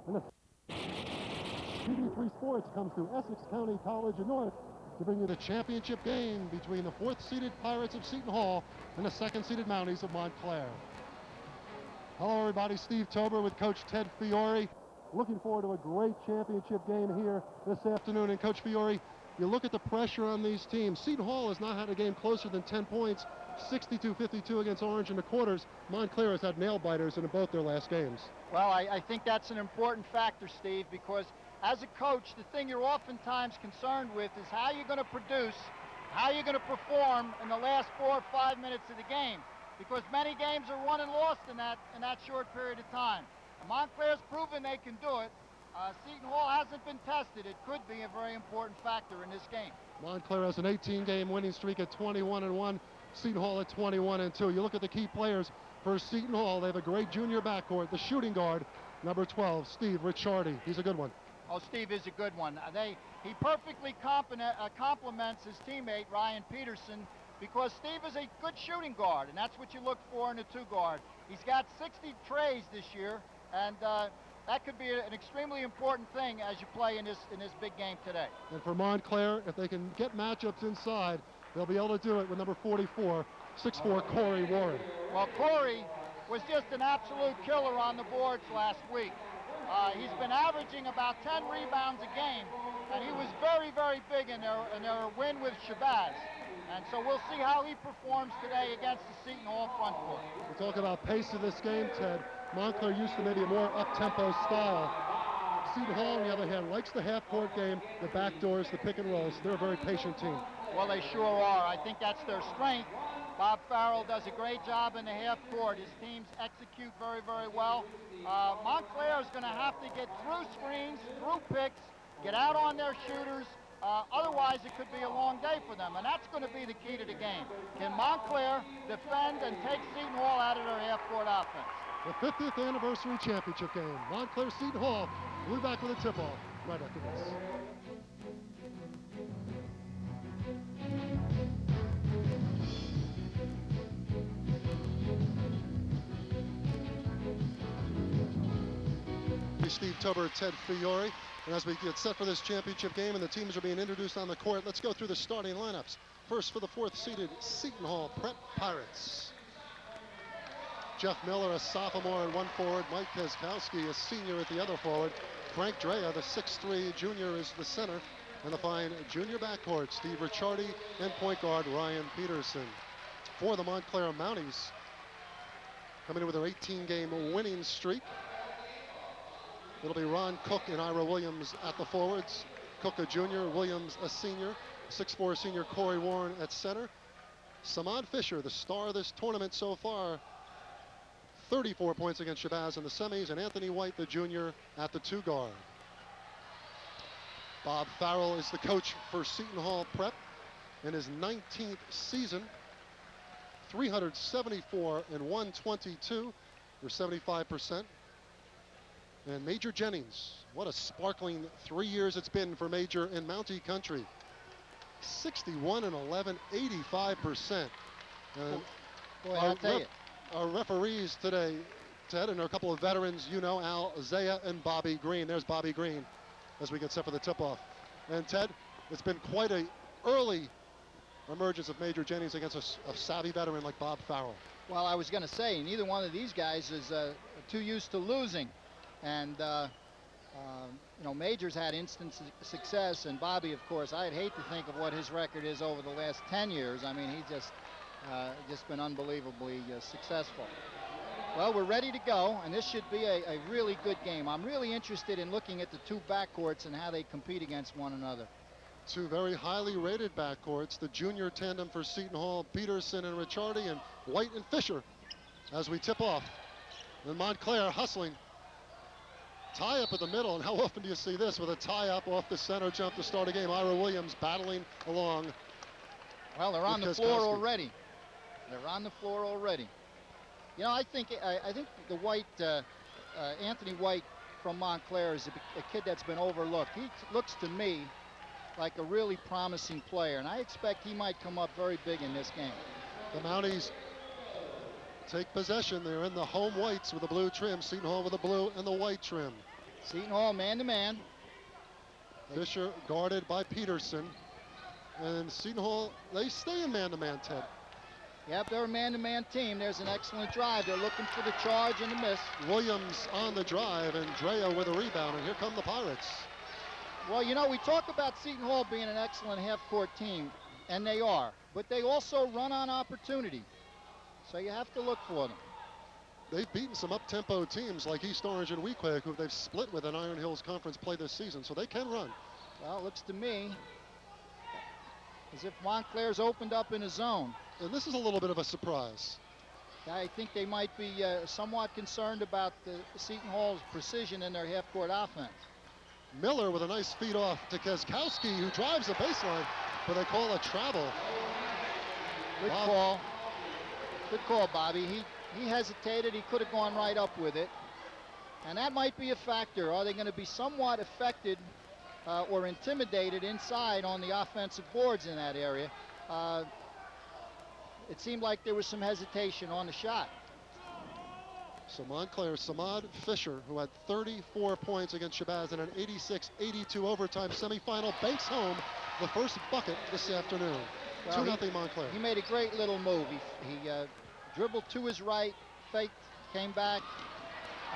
And the TV3 Sports comes to Essex County College in North to bring you the championship game between the 4th-seeded Pirates of Seton Hall and the 2nd-seeded Mounties of Montclair. Hello, everybody. Steve Tober with Coach Ted Fiore. Looking forward to a great championship game here this afternoon. And Coach Fiore, you look at the pressure on these teams. Seton Hall has not had a game closer than 10 points, 62-52 against Orange in the quarters. Montclair has had nail-biters in both their last games. Well, I think that's an important factor, Steve, because as a coach, the thing you're oftentimes concerned with is how you're going to produce, how you're going to perform in the last 4 or 5 minutes of the game, because many games are won and lost in that short period of time. And Montclair's proven they can do it. Seton Hall hasn't been tested. It could be a very important factor in this game. Montclair has an 18-game winning streak at 21-1. Seton Hall at 21-2. You look at the key players for Seton Hall. They have a great junior backcourt. The shooting guard, number 12, Steve Ricciardi. He's a good one. Oh, Steve is a good one. He perfectly complements his teammate, Ryan Peterson, because Steve is a good shooting guard, and that's what you look for in a two-guard. He's got 60 trays this year, and that could be an extremely important thing as you play in this big game today. And for Montclair, if they can get matchups inside, they'll be able to do it with number 44, 6'4", Corey Warren. Well, Corey was just an absolute killer on the boards last week. He's been averaging about 10 rebounds a game, and he was very, very big in their win with Shabazz. And so we'll see how he performs today against the Seton Hall front court. We talk about pace of this game, Ted. Montclair used to maybe a more up-tempo style. Seton Hall, on the other hand, likes the half-court game, the backdoors, the pick and rolls. They're a very patient team. Well, they sure are. I think that's their strength. Bob Farrell does a great job in the half-court. His teams execute very, very well. Montclair is going to have to get through screens, through picks, get out on their shooters. Otherwise, it could be a long day for them, and that's going to be the key to the game. Can Montclair defend and take Seton Hall out of their half-court offense? The 50th anniversary championship game. Montclair Seton Hall. We'll be back with a tip-off right after this. Steve Tober, Ted Fiore. And as we get set for this championship game and the teams are being introduced on the court, let's go through the starting lineups. First for the 4th-seeded Seton Hall Prep Pirates. Jeff Miller, a sophomore and 1 forward. Mike Keskowski, a senior at the other forward. Frank Drea, the 6'3" junior, is the center. And the fine junior backcourt, Steve Ricciardi and point guard Ryan Peterson. For the Montclair Mounties, coming in with their 18-game winning streak. It'll be Ron Cook and Ira Williams at the forwards. Cook a junior, Williams a senior. 6'4" senior Corey Warren at center. Samad Fisher, the star of this tournament so far, 34 points against Shabazz in the semis, and Anthony White, the junior, at the 2 guard. Bob Farrell is the coach for Seton Hall Prep in his 19th season. 374 and 122, or 75%. And Major Jennings, what a sparkling 3 years it's been for Major in Mountie country. 61 and 11, 85%. Boy, I'll tell you. Our referees today, Ted, and a couple of veterans, you know, Al Zaya and Bobby Green. There's Bobby Green as we get set for the tip-off. And Ted, it's been quite an early emergence of Major Jennings against a savvy veteran like Bob Farrell. Well, I was going to say, neither one of these guys is too used to losing. And, you know, Major's had instant success, and Bobby, of course, I'd hate to think of what his record is over the last 10 years. I mean, he's just been unbelievably successful. Well, we're ready to go, and this should be a really good game. I'm really interested in looking at the 2 backcourts and how they compete against one another. 2 very highly rated backcourts. The junior tandem for Seton Hall, Peterson and Ricciardi, and White and Fisher as we tip off. And Montclair hustling. Tie up at the middle, and how often do you see this with a tie up off the center jump to start a game? Ira Williams battling along. Well, they're on the floor already. They're on the floor already. You know, I think the White, Anthony White from Montclair is a kid that's been overlooked. He looks to me like a really promising player, and I expect he might come up very big in this game. The Mounties take possession. They're in the home whites with the blue trim. Seton Hall with the blue and the white trim. Seton Hall man-to-man. Fisher guarded by Peterson. And Seton Hall, they stay in man-to-man, Ted. Yep, they're a man-to-man team. There's an excellent drive. They're looking for the charge and the miss. Williams on the drive, and Drea with a rebound, and here come the Pirates. Well, you know, we talk about Seton Hall being an excellent half-court team, and they are, but they also run on opportunity, so you have to look for them. They've beaten some up-tempo teams like East Orange and Weequahic, who they've split with in Iron Hills Conference play this season, so they can run. Well, it looks to me as if Montclair's opened up in a zone. And this is a little bit of a surprise. I think they might be somewhat concerned about the Seton Hall's precision in their half-court offense. Miller with a nice feed off to Keskowski, who drives the baseline, but they call a travel. Good call. Good call, Bobby. He hesitated. He could have gone right up with it. And that might be a factor. Are they going to be somewhat affected or intimidated inside on the offensive boards in that area? It seemed like there was some hesitation on the shot. So Montclair, Samad Fisher, who had 34 points against Shabazz in an 86-82 overtime semifinal, banks home the first bucket this afternoon. Well, 2-0 Montclair. He made a great little move. He dribbled to his right, faked, came back,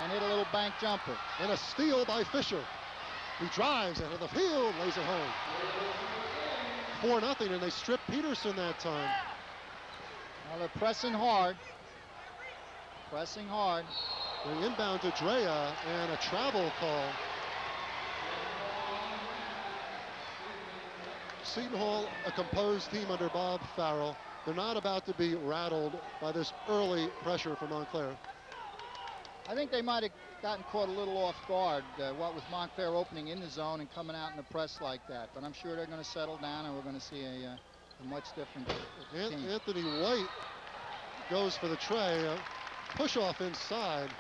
and hit a little bank jumper. And a steal by Fisher. He drives out of the field, lays it home. 4-0, and they stripped Peterson that time. Well, they're pressing hard. Pressing hard. They inbound to Drea, and a travel call. Seton Hall, a composed team under Bob Farrell. They're not about to be rattled by this early pressure from Montclair. I think they might have gotten caught a little off guard, what with Montclair opening in the zone and coming out in the press like that. But I'm sure they're going to settle down, and we're going to see a much different team. Anthony White goes for the tray. Push off inside.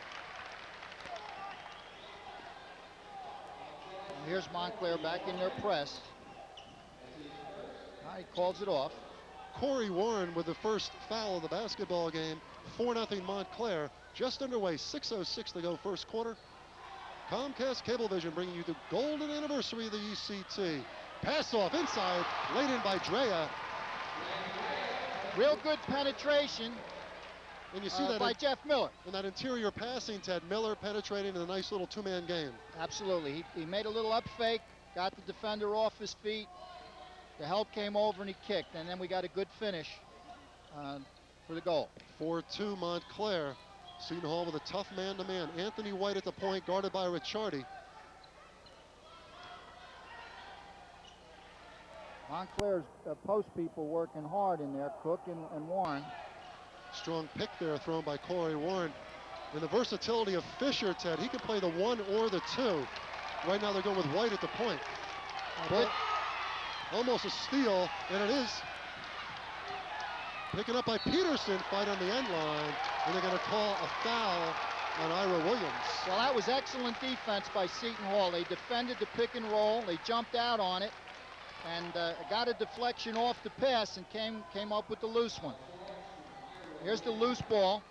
And here's Montclair back in their press. He calls it off. Corey Warren with the first foul of the basketball game. 4-0 Montclair. Just underway, 6:06 to go first quarter. Comcast Cablevision bringing you the golden anniversary of the ECT. Pass off inside, laid in by Drea. Real good penetration. And you see that by Jeff Miller. In that interior passing, Ted, Miller penetrating in a nice little two-man game. Absolutely. He made a little up fake, got the defender off his feet. The help came over and he kicked, and then we got a good finish for the goal. 4-2 Montclair. Seton Hall with a tough man-to-man. Anthony White at the point, guarded by Ricciardi. Montclair's post people working hard in there, Cook and Warren. Strong pick there thrown by Corey Warren. And the versatility of Fisher, Ted, he can play the 1 or the 2. Right now they're going with White at the point. Almost a steal, and it is. Picking up by Peterson, fight on the end line, and they're going to call a foul on Ira Williams. Well, that was excellent defense by Seton Hall. They defended the pick and roll, they jumped out on it, and got a deflection off the pass and came up with the loose one. Here's the loose ball,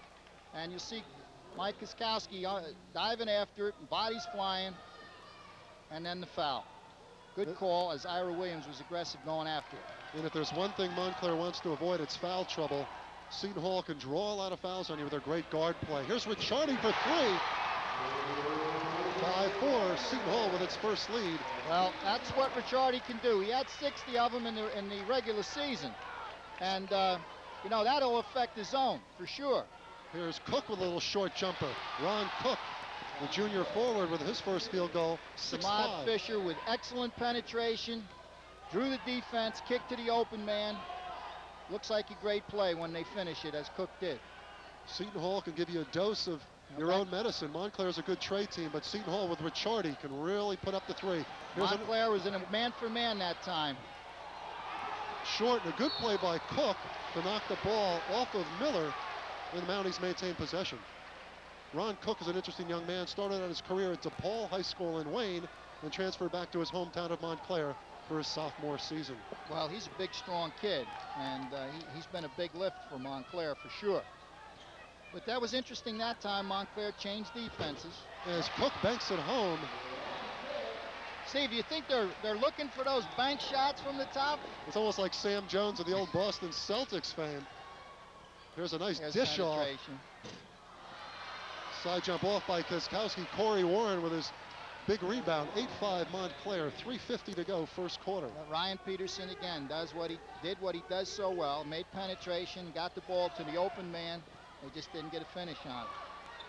and you see Mike Keskowski diving after it, bodies flying, and then the foul. Good call, as Ira Williams was aggressive going after it. And if there's one thing Montclair wants to avoid, it's foul trouble. Seton Hall can draw a lot of fouls on you with their great guard play. Here's Ricciardi for 3. 5-4, Seton Hall with its first lead. Well, that's what Ricciardi can do. He had 60 of them in the regular season. And, you know, that'll affect his zone for sure. Here's Cook with a little short jumper. Ron Cook, the junior forward, with his first field goal. 6-5. Samad Fisher with excellent penetration. Drew the defense, kicked to the open man. Looks like a great play when they finish it, as Cook did. Seton Hall can give you a dose of your own medicine. Montclair's a good trade team, but Seton Hall with Ricciardi can really put up the 3. Montclair was in a man-for-man that time. Short, and a good play by Cook to knock the ball off of Miller, and the Mounties maintain possession. Ron Cook is an interesting young man. Started out his career at DePaul High School in Wayne and transferred back to his hometown of Montclair for his sophomore season. Well, he's a big, strong kid, and he's been a big lift for Montclair for sure. But that was interesting that time. Montclair changed defenses. As Cook banks it home. Steve, do you think they're looking for those bank shots from the top? It's almost like Sam Jones of the old Boston Celtics fame. Here's a nice There's dish off. penetration. Side jump off by Koskowski. Corey Warren with his big rebound. 8-5 Montclair. 3:50 to go, first quarter. Ryan Peterson again does what he does so well. Made penetration, got the ball to the open man. They just didn't get a finish on it.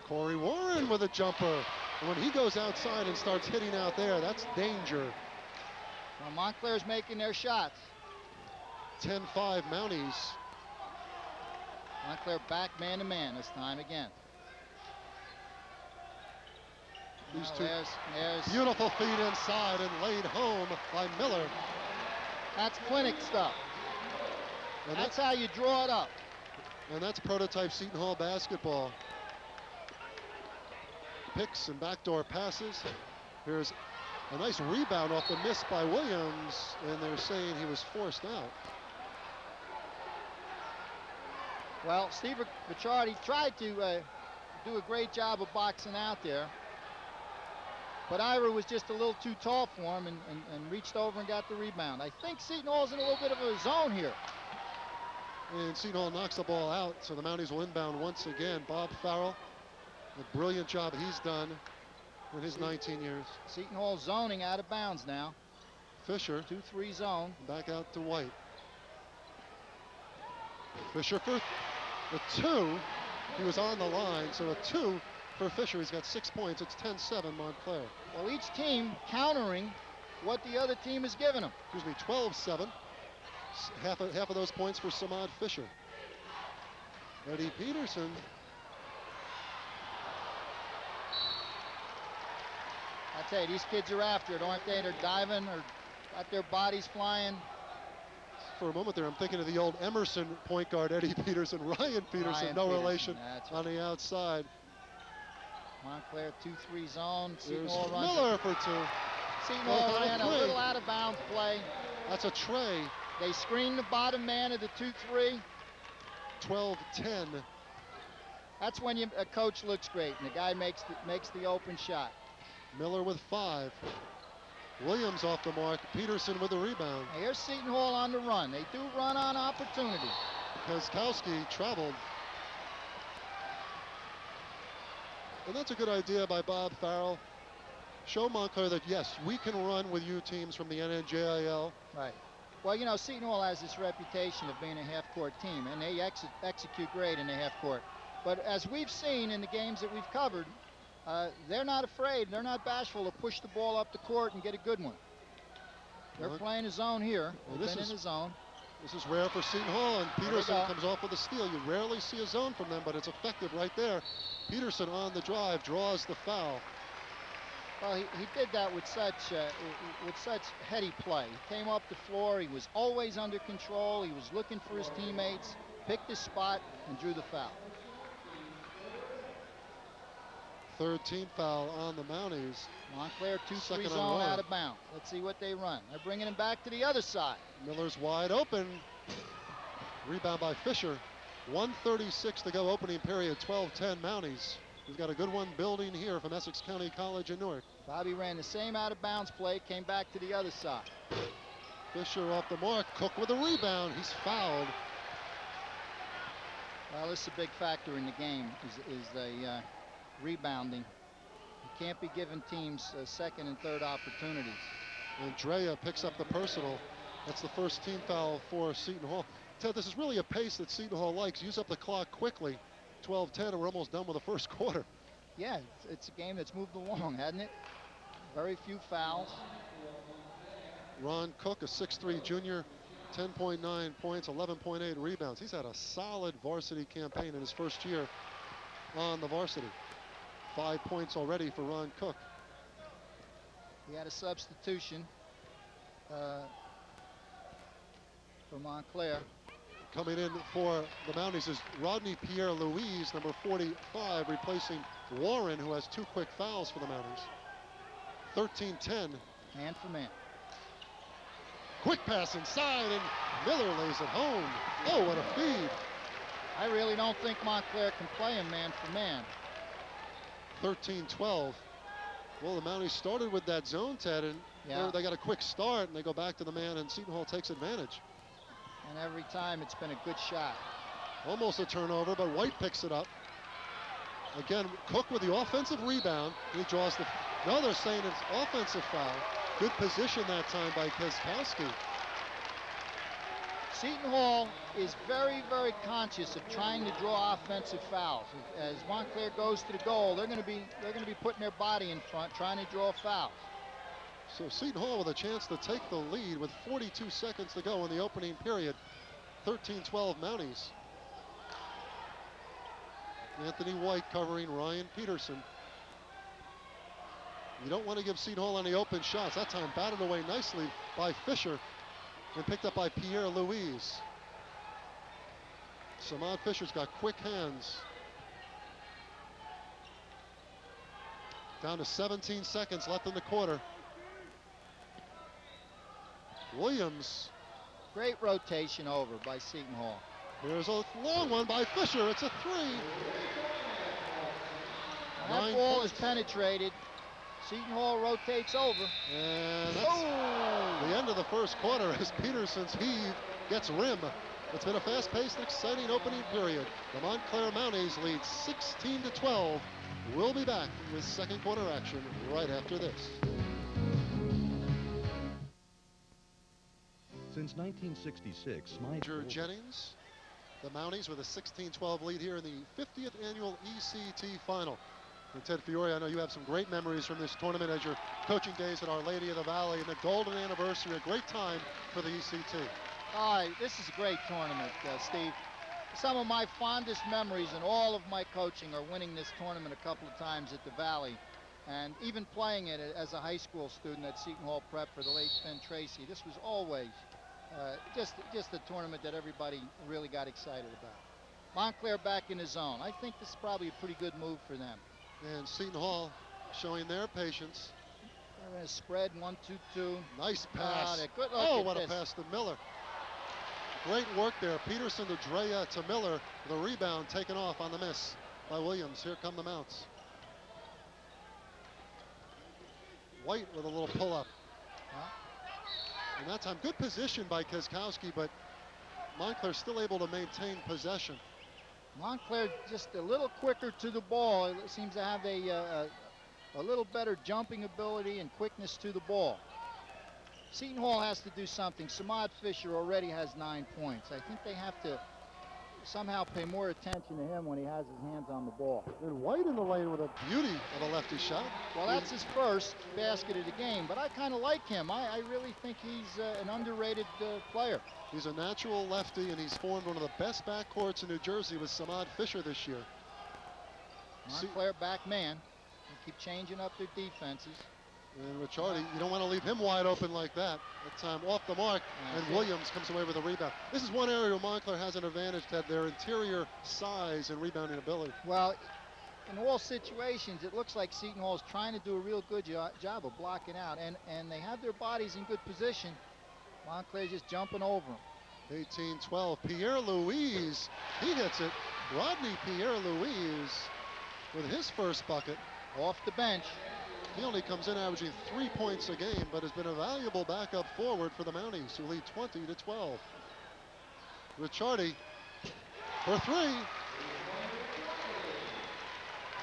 Corey Warren with a jumper. And when he goes outside and starts hitting out there, that's danger. Well, Montclair's making their shots. 10-5 Mounties. Montclair back man-to-man this time again. These Now two there's beautiful feet inside and laid home by Miller. That's clinic stuff. And That's how you draw it up. And that's prototype Seton Hall basketball. Picks and backdoor passes. Here's a nice rebound off the miss by Williams, and they're saying he was forced out. Well, Steve Ricciardi tried to do a great job of boxing out there, but Ira was just a little too tall for him and reached over and got the rebound. I think Seton Hall's in a little bit of a zone here. And Seton Hall knocks the ball out, so the Mounties will inbound once again. Bob Farrell, a brilliant job he's done in his 19 years. Seton Hall zoning out of bounds now. Fisher, 2-3 zone. back out to White. Fisher for the 2. He was on the line, so a 2 for Fisher. He's got 6 points. It's 10-7 Montclair. Well, each team countering what the other team has given them. Excuse me, 12-7. Half of those points for Samad Fisher. Eddie Peterson. I tell you, these kids are after it, aren't they? They're diving or got their bodies flying. For a moment there, I'm thinking of the old Emerson point guard, Eddie Peterson. Ryan Peterson, no relation, on the outside. Montclair 2-3 zone. Seton There's Hall runs. Miller for 2. Seton Hall ran a little out of bounds play. That's a tray. They screen the bottom man of the 2-3. 12-10. That's when a coach looks great and the guy makes the open shot. Miller with 5. Williams off the mark. Peterson with the rebound. Now here's Seton Hall on the run. They do run on opportunity. Koskowski traveled. And that's a good idea by Bob Farrell. Show Montclair that, yes, we can run with you teams from the NNJIL. Right. Well, you know, Seton Hall has this reputation of being a half-court team, and they execute great in the half-court. But as we've seen in the games that we've covered, they're not afraid, they're not bashful to push the ball up the court and get a good one. They're playing a zone here. They've been in the zone. This is rare for Seton Hall, and Peterson comes off with a steal. You rarely see a zone from them, but it's effective right there. Peterson on the drive, draws the foul. Well, he did that with such heady play. He came up the floor. He was always under control. He was looking for his teammates, picked his spot, and drew the foul. Third team foul on the Mounties. Montclair 2-3 zone out of bounds. Let's see what they run. They're bringing him back to the other side. Miller's wide open. Rebound by Fisher. 1:36 to go, opening period. 12-10 Mounties. We've got a good one building here from Essex County College in Newark. Bobby ran the same out of bounds play, came back to the other side. Fisher off the mark. Cook with a rebound. He's fouled. Well, this is a big factor in the game, is the rebounding. You can't be giving teams second and third opportunities. Andrea picks up the personal. That's the first team foul for Seton Hall. Ted, this is really a pace that Seton Hall likes. Use up the clock quickly. 12-10, and we're almost done with the first quarter. Yeah, it's a game that's moved along, hasn't it? Very few fouls. Ron Cook, a 6'3 junior, 10.9 points, 11.8 rebounds. He's had a solid varsity campaign in his first year on the varsity. 5 points already for Ron Cook. He had a substitution for Montclair. Coming in for the Mounties is Rodney Pierre-Louise, number 45, replacing Warren, who has 2 quick fouls for the Mounties. 13-10. Man for man. Quick pass inside, and Miller lays it home. Oh, what a feed. I really don't think Montclair can play him man for man. 13-12. Well, the Mounties started with that zone, Ted, and they got a quick start, and they go back to the man, and Seton Hall takes advantage. And every time it's been a good shot. Almost a turnover, but White picks it up. Again, Cook with the offensive rebound. He draws the... No, they're saying it's offensive foul. Good position that time by Kezkowski. Seton Hall is very, very conscious of trying to draw offensive fouls. As Montclair goes to the goal, they're going to be putting their body in front, trying to draw fouls. So Seton Hall with a chance to take the lead with 42 seconds to go in the opening period. 13-12 Mounties. Anthony White covering Ryan Peterson. You don't want to give Seton Hall any open shots. That time batted away nicely by Fisher and picked up by Pierre Louise. Samad Fisher's got quick hands. Down to 17 seconds left in the quarter. Williams. Great rotation over by Seton Hall. Here's a long one by Fisher. It's a three. That ball is penetrated. Seton Hall rotates over. And that's the end of the first quarter as Peterson's heave gets rim. It's been a fast-paced, exciting opening period. The Montclair Mounties lead 16-12. We'll be back with second quarter action right after this. Since 1966, Major Jennings, the Mounties with a 16-12 lead here in the 50th annual ECT final. And Ted Fiore, I know you have some great memories from this tournament as your coaching days at Our Lady of the Valley and the golden anniversary, a great time for the ECT. All right, this is a great tournament, Steve. Some of my fondest memories in all of my coaching are winning this tournament a couple of times at the Valley, and even playing it as a high school student at Seton Hall Prep for the late Ben Tracy. This was always just a tournament that everybody really got excited about. Montclair back in the zone. I think this is probably a pretty good move for them. And Seton Hall showing their patience. They're going to spread 1-2-2. Nice pass. Good look what this. A pass to Miller. Great work there. Peterson to Drea to Miller. The rebound taken off on the miss by Williams. Here come the Mounts. White with a little pull-up. And that time, good position by Kezkowski, but Montclair still able to maintain possession. Montclair just a little quicker to the ball. It seems to have a little better jumping ability and quickness to the ball. Seton Hall has to do something. Samad Fisher already has 9 points. I think they have to somehow pay more attention to him when he has his hands on the ball. And White in the lane with a beauty of a lefty shot. Well, that's his first basket of the game, but I kind of like him. I really think he's an underrated player. He's a natural lefty, and he's formed one of the best backcourts in New Jersey with Samad Fisher this year. Montclair back man. They keep changing up their defenses. And Ricciardi, you don't want to leave him wide open like that. That time off the mark, and Williams comes away with a rebound. This is one area where Montclair has an advantage, Ted, their interior size and rebounding ability. Well, in all situations, it looks like Seton Hall is trying to do a real good job of blocking out, and they have their bodies in good position. Montclair just jumping over them. 18-12, Pierre Louise, he hits it. Rodney Pierre Louise with his first bucket. Off the bench. He only comes in averaging 3 points a game, but has been a valuable backup forward for the Mounties, who lead 20-12. Ricciardi for three.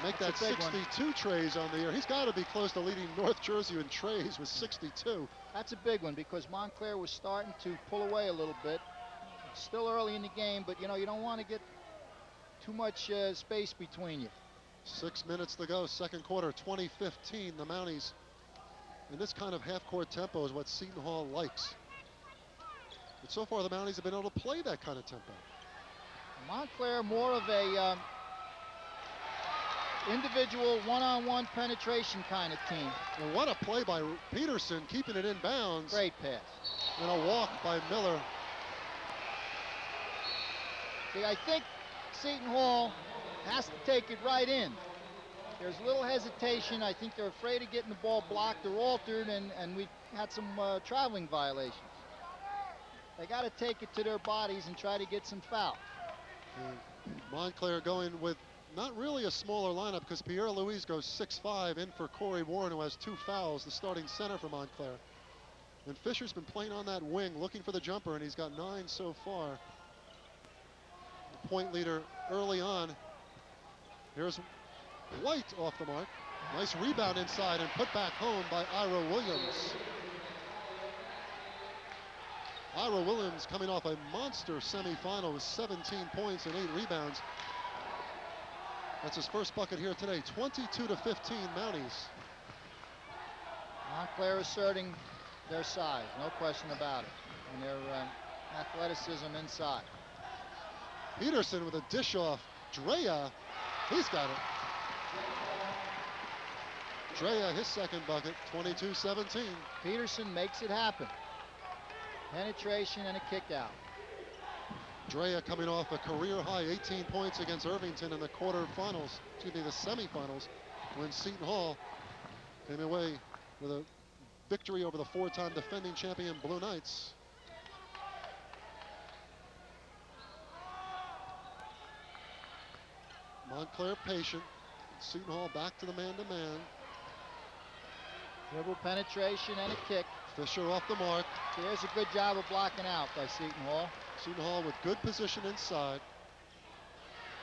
Make that 62 trays on the year. He's got to be close to leading North Jersey in trays with 62. That's a big one because Montclair was starting to pull away a little bit. It's still early in the game, but you know, you don't want to get too much space between you. 6 minutes to go, second quarter, 20-15. The Mounties, in this kind of half-court tempo is what Seton Hall likes. But so far, the Mounties have been able to play that kind of tempo. Montclair more of a individual one-on-one penetration kind of team. And what a play by Peterson, keeping it in bounds. Great pass. And a walk by Miller. See, I think Seton Hall has to take it right in. There's a little hesitation. I think they're afraid of getting the ball blocked or altered, and we had some traveling violations. They got to take it to their bodies and try to get some foul. Montclair going with not really a smaller lineup because Pierre Louise goes 6'5" in for Corey Warren, who has 2 fouls, the starting center for Montclair. And Fisher's been playing on that wing, looking for the jumper, and he's got 9 so far. The point leader early on. Here's White off the mark. Nice rebound inside and put back home by Ira Williams. Ira Williams coming off a monster semifinal with 17 points and 8 rebounds. That's his first bucket here today. 22-15 Mounties. Montclair asserting their size, no question about it, and their athleticism inside. Peterson with a dish off. Drea, he's got it. Drea, his second bucket, 22-17. Peterson makes it happen. Penetration and a kick out. Drea coming off a career high 18 points against Irvington in the quarterfinals, excuse me, the semifinals, when Seton Hall came away with a victory over the 4-time defending champion Blue Knights. Montclair patient. Seton Hall back to the man-to-man. Dribble, penetration, and a kick. Fisher off the mark. There's a good job of blocking out by Seton Hall. Seton Hall with good position inside.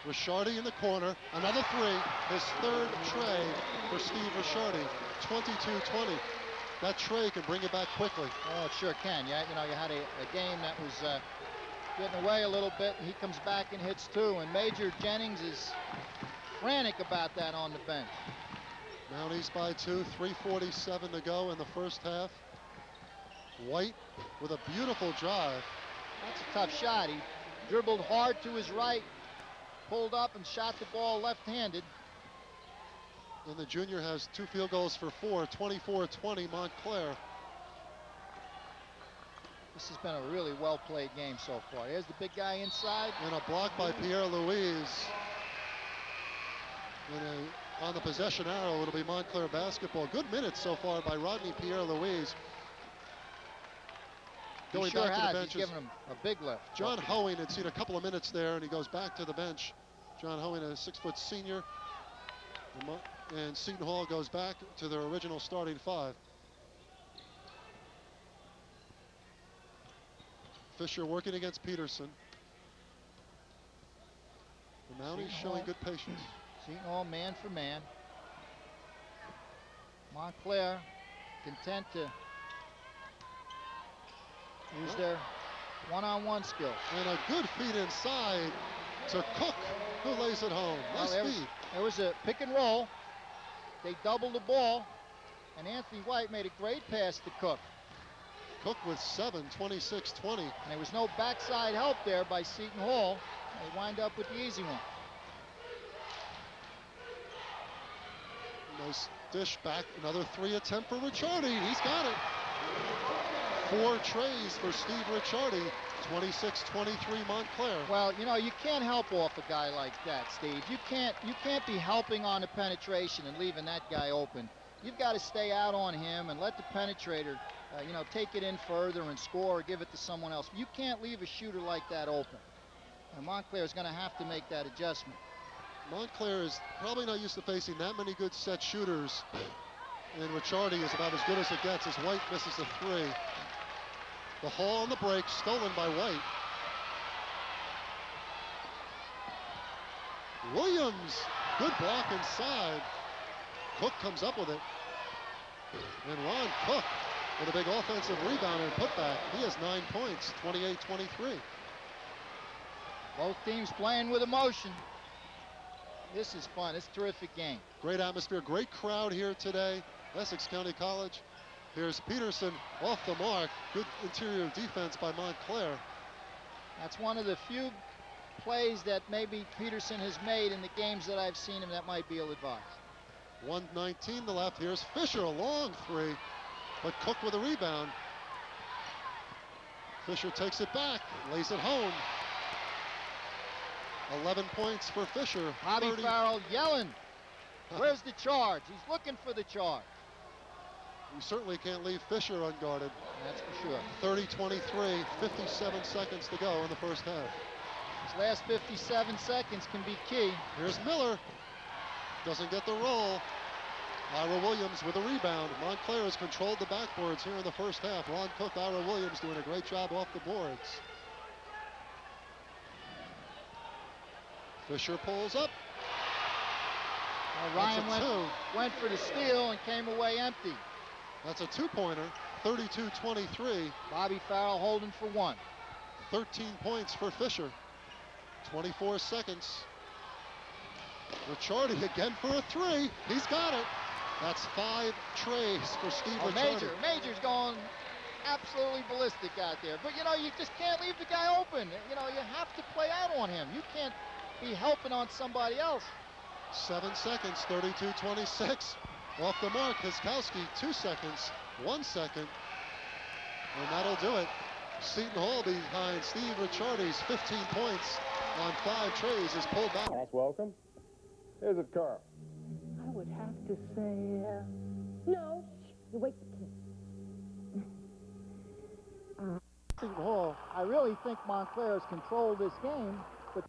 Ricciardi in the corner. Another three. His third tray for Steve Ricciardi. 22-20. That tray can bring it back quickly. Oh, it sure can. Yeah, you know, you had a game that was getting away a little bit, and he comes back and hits 2. And Major Jennings is frantic about that on the bench. Mounties by 2. 3:47 to go in the first half. White with a beautiful drive. That's a tough shot. He dribbled hard to his right, pulled up and shot the ball left-handed. And the junior has 2 field goals for 4. 24-20 Montclair. This has been a really well-played game so far. Here's the big guy inside. And a block by Pierre Louise. And on the possession arrow, it'll be Montclair basketball. Good minutes so far by Rodney Pierre Louise. Going back to the bench. He's given him a big lift. John Hoeing had seen a couple of minutes there, and he goes back to the bench. John Hoeing, a 6-foot senior. And Seton Hall goes back to their original starting 5. Fisher working against Peterson. The Mounties showing good patience. Seton Hall man for man. Montclair content to use their one-on-one skills. And a good feed inside to Cook, who lays it home. Nice feed. There was a pick and roll. They doubled the ball, and Anthony White made a great pass to Cook. Cook with 7, 26-20. And there was no backside help there by Seton Hall. They wind up with the easy one. Nice dish back. Another 3 attempt for Ricciardi. He's got it. 4 trays for Steve Ricciardi. 26-23 Montclair. Well, you know, you can't help off a guy like that, Steve. You can't be helping on the penetration and leaving that guy open. You've got to stay out on him and let the penetrator, you know, take it in further and score or give it to someone else. You can't leave a shooter like that open. And Montclair is going to have to make that adjustment. Montclair is probably not used to facing that many good set shooters. And Ricciardi is about as good as it gets as White misses the 3. The Hall on the break, stolen by White. Williams, good block inside. Cook comes up with it. And Ron Cook with a big offensive rebound and putback. He has 9 points, 28-23. Both teams playing with emotion. This is fun. It's a terrific game. Great atmosphere, great crowd here today. Essex County College. Here's Peterson off the mark. Good interior defense by Montclair. That's one of the few plays that maybe Peterson has made in the games that I've seen him that might be ill-advised. 1:19 to left. Here's Fisher, a long 3, but Cook with a rebound. Fisher takes it back, lays it home. 11 points for Fisher. Bobby Farrell yelling, where's the charge? He's looking for the charge. You certainly can't leave Fisher unguarded. That's for sure. 30-23, 57 seconds to go in the first half. These last 57 seconds can be key. Here's Miller. Doesn't get the roll. Ira Williams with a rebound. Montclair has controlled the backboards here in the first half. Ron Cook, Ira Williams doing a great job off the boards. Fisher pulls up. Ryan went for the steal and came away empty. That's a two-pointer, 32-23. Bobby Farrell holding for one. 13 points for Fisher. 24 seconds. Ricciardi again for a three. He's got it. That's 5 trays for Steve Ricciardi. Major's going absolutely ballistic out there. But, you know, you just can't leave the guy open. You know, you have to play out on him. You can't be helping on somebody else. 7 seconds, 32-26. Off the mark, Hiskowski, 2 seconds, 1 second. And that'll do it. Seton Hall behind Steve Ricciardi's 15 points on 5 trays is pulled back. Welcome. Here's it, Carl. I would have to say, no, you wait the kid. Seton Hall, I really think Montclair has controlled this game, but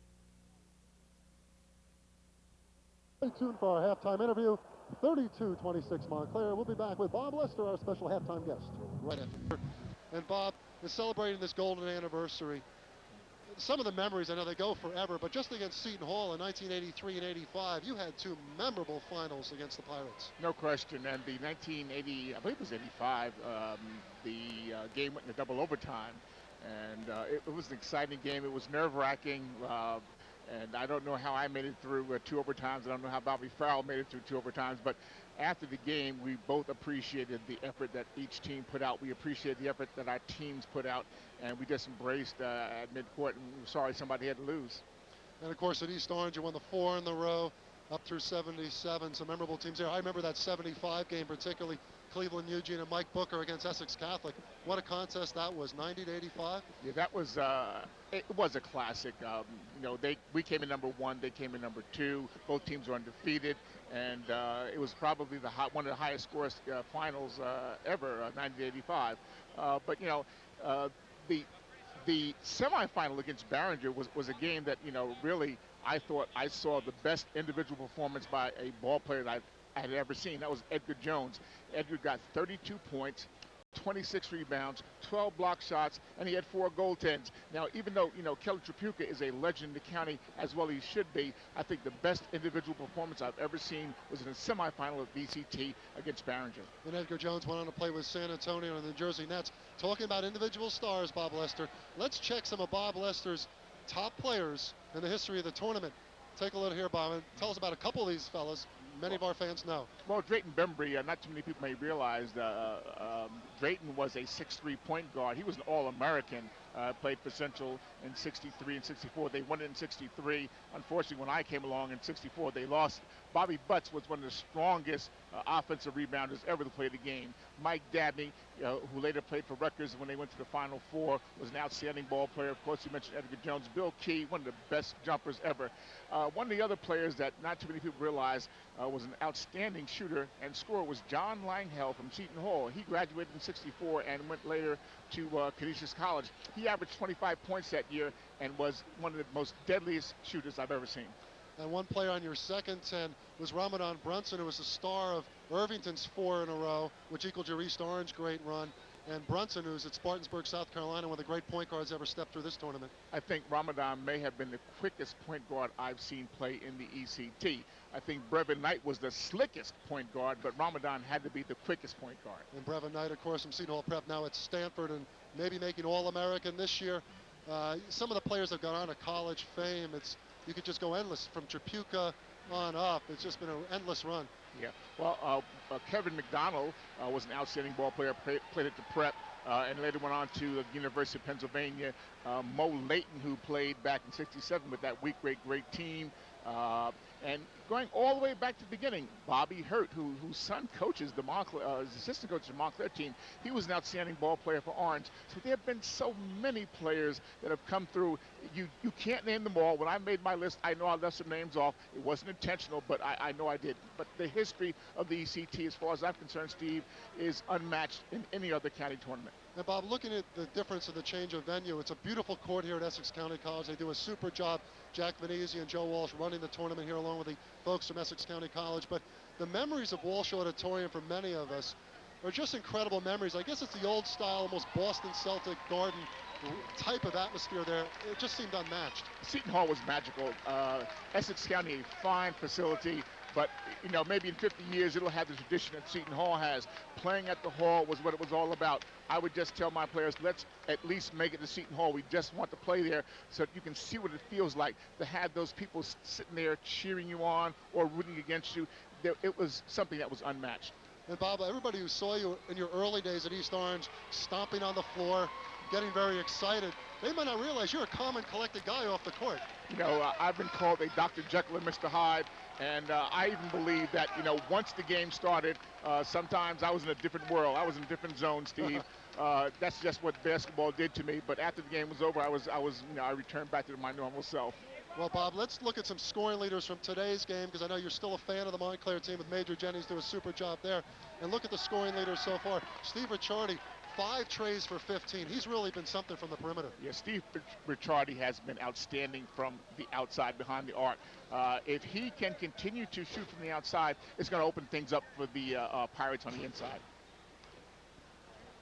Stay tuned for our halftime interview. 32-26 Montclair. We'll be back with Bob Lester, our special halftime guest. Right after. And Bob is celebrating this golden anniversary. Some of the memories, I know they go forever, but just against Seton Hall in 1983 and 85, you had 2 memorable finals against the Pirates. No question, and the 1980, I believe it was 85, the game went into double overtime, and it was an exciting game. It was nerve-wracking, and I don't know how I made it through 2 overtimes. I don't know how Bobby Farrell made it through 2 overtimes, but after the game, we both appreciated the effort that each team put out. We appreciated the effort that our teams put out, and we just embraced at midcourt, and we were sorry somebody had to lose. And of course at East Orange, you won the 4 in a row, up through 77. Some memorable teams there. I remember that 75 game, particularly Cleveland Eugene and Mike Booker against Essex Catholic. What a contest that was, 90-85. Yeah, that was it was a classic. You know, we came in number 1, they came in number 2. Both teams were undefeated, and it was probably one of the highest scores finals ever, 90-85. But you know, the semifinal against Barringer was a game that, you know, really I thought I saw the best individual performance by a ball player that I had ever seen. That was Edgar Jones. Edgar got 32 points, 26 rebounds, 12 block shots, and he had 4 goaltends. Now, even though, you know, Kelly Trapuka is a legend in the county, as well he should be, I think the best individual performance I've ever seen was in the semifinal of VCT against Barringer. And Edgar Jones went on to play with San Antonio and the Jersey Nets. Talking about individual stars, Bob Lester, let's check some of Bob Lester's top players in the history of the tournament. Take a look here, Bob, and tell us about a couple of these fellas. Many of our fans know. Well, Drayton Bembry, not too many people may realize Drayton was a 6'3" point guard. He was an All-American, played for Central in 63 and 64. They won it in 63. Unfortunately, when I came along in 64, they lost. Bobby Butts was one of the strongest offensive rebounders ever to play the game. Mike Dabney, who later played for Rutgers when they went to the Final Four, was an outstanding ball player. Of course, you mentioned Edgar Jones. Bill Key, one of the best jumpers ever. One of the other players that not too many people realize was an outstanding shooter and scorer was John Langhell from Seton Hall. He graduated in 64 and went later to Canisius College. He averaged 25 points that year and was one of the most deadliest shooters I've ever seen. And one player on your second 10 was Ramadan Brunson, who was the star of Irvington's 4 in a row, which equaled your East Orange great run. And Brunson, who's at Spartansburg, South Carolina, one of the great point guards ever stepped through this tournament. I think Ramadan may have been the quickest point guard I've seen play in the ECT. I think Brevin Knight was the slickest point guard, but Ramadan had to be the quickest point guard. And Brevin Knight, of course, from Seton Hall Prep, now at Stanford, and maybe making All-American this year. Some of the players have gone on to college fame. You could just go endless from Trapuka on up. It's just been an endless run. Yeah. Well, Kevin McDonald was an outstanding ball player, played at the Prep, and later went on to the University of Pennsylvania. Mo Layton, who played back in 67 with that weak, great team. And going all the way back to the beginning, Bobby Hurt, whose son coaches the Montclair, is assistant coach of the Montclair team. He was an outstanding ball player for Orange. So there have been so many players that have come through. You can't name them all. When I made my list, I know I left some names off. It wasn't intentional, but I know I did. But the history of the ECT, as far as I'm concerned, Steve, is unmatched in any other county tournament. And Bob, looking at the difference of the change of venue, it's a beautiful court here at Essex County College. They do a super job. Jack Venezia and Joe Walsh running the tournament here along with the folks from Essex County College. But the memories of Walsh Auditorium for many of us are just incredible memories. I guess it's the old style, almost Boston Celtic Garden type of atmosphere there. It just seemed unmatched. Seton Hall was magical. Essex County, a fine facility, but you know, maybe in 50 years it'll have the tradition that Seton Hall has. Playing at the Hall was what it was all about. I would just tell my players, let's at least make it to Seton Hall. We just want to play there so that you can see what it feels like to have those people sitting there cheering you on or rooting against you. It was something that was unmatched. And Bob, everybody who saw you in your early days at East Orange, stomping on the floor, getting very excited, they might not realize you're a calm and collected guy off the court. You know, I've been called a Dr. Jekyll and Mr. Hyde, and I even believe that, you know, once the game started, sometimes I was in a different world. I was in a different zone, Steve. That's just what basketball did to me. But after the game was over, I returned back to my normal self. Well, Bob, let's look at some scoring leaders from today's game, because I know you're still a fan of the Montclair team with Major Jennings doing a super job there. And look at the scoring leaders so far. Steve Ricciardi, 5 trays for 15. He's really been something from the perimeter. Yeah, Steve Ricciardi has been outstanding from the outside behind the arc. If he can continue to shoot from the outside, it's going to open things up for the Pirates on the inside.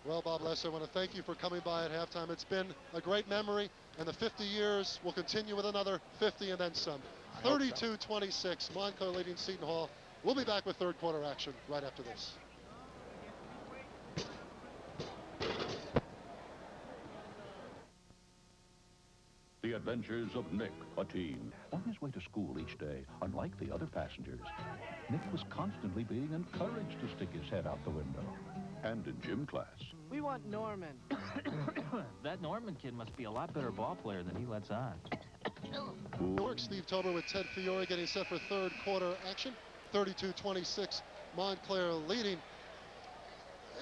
Well, Bob Lesser, I want to thank you for coming by at halftime. It's been a great memory, and the 50 years will continue with another 50 and then some. 32-26, Montclair leading Seton Hall. We'll be back with third quarter action right after this. The adventures of Nick, a teen. On his way to school each day, unlike the other passengers, Nick was constantly being encouraged to stick his head out the window. And in gym class. We want Norman. That Norman kid must be a lot better ball player than he lets on. New York, Steve Tober with Ted Fiore getting set for third quarter action. 32-26, Montclair leading.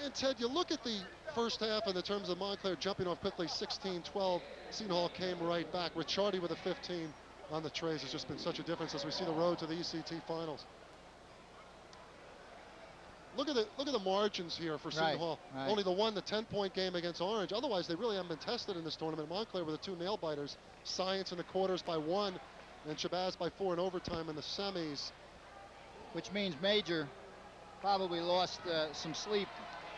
And Ted, you look at the first half in the terms of Montclair jumping off quickly, 16-12. Seton Hall came right back. Ricciardi with a 15 on the trays has just been such a difference as we see the road to the ECT finals. Look at the margins here for Seton Hall. Right. Only the 10-point game against Orange. Otherwise, they really haven't been tested in this tournament. Montclair with the 2 nail biters. Science in the quarters by 1, and Shabazz by 4 in overtime in the semis. Which means Major probably lost some sleep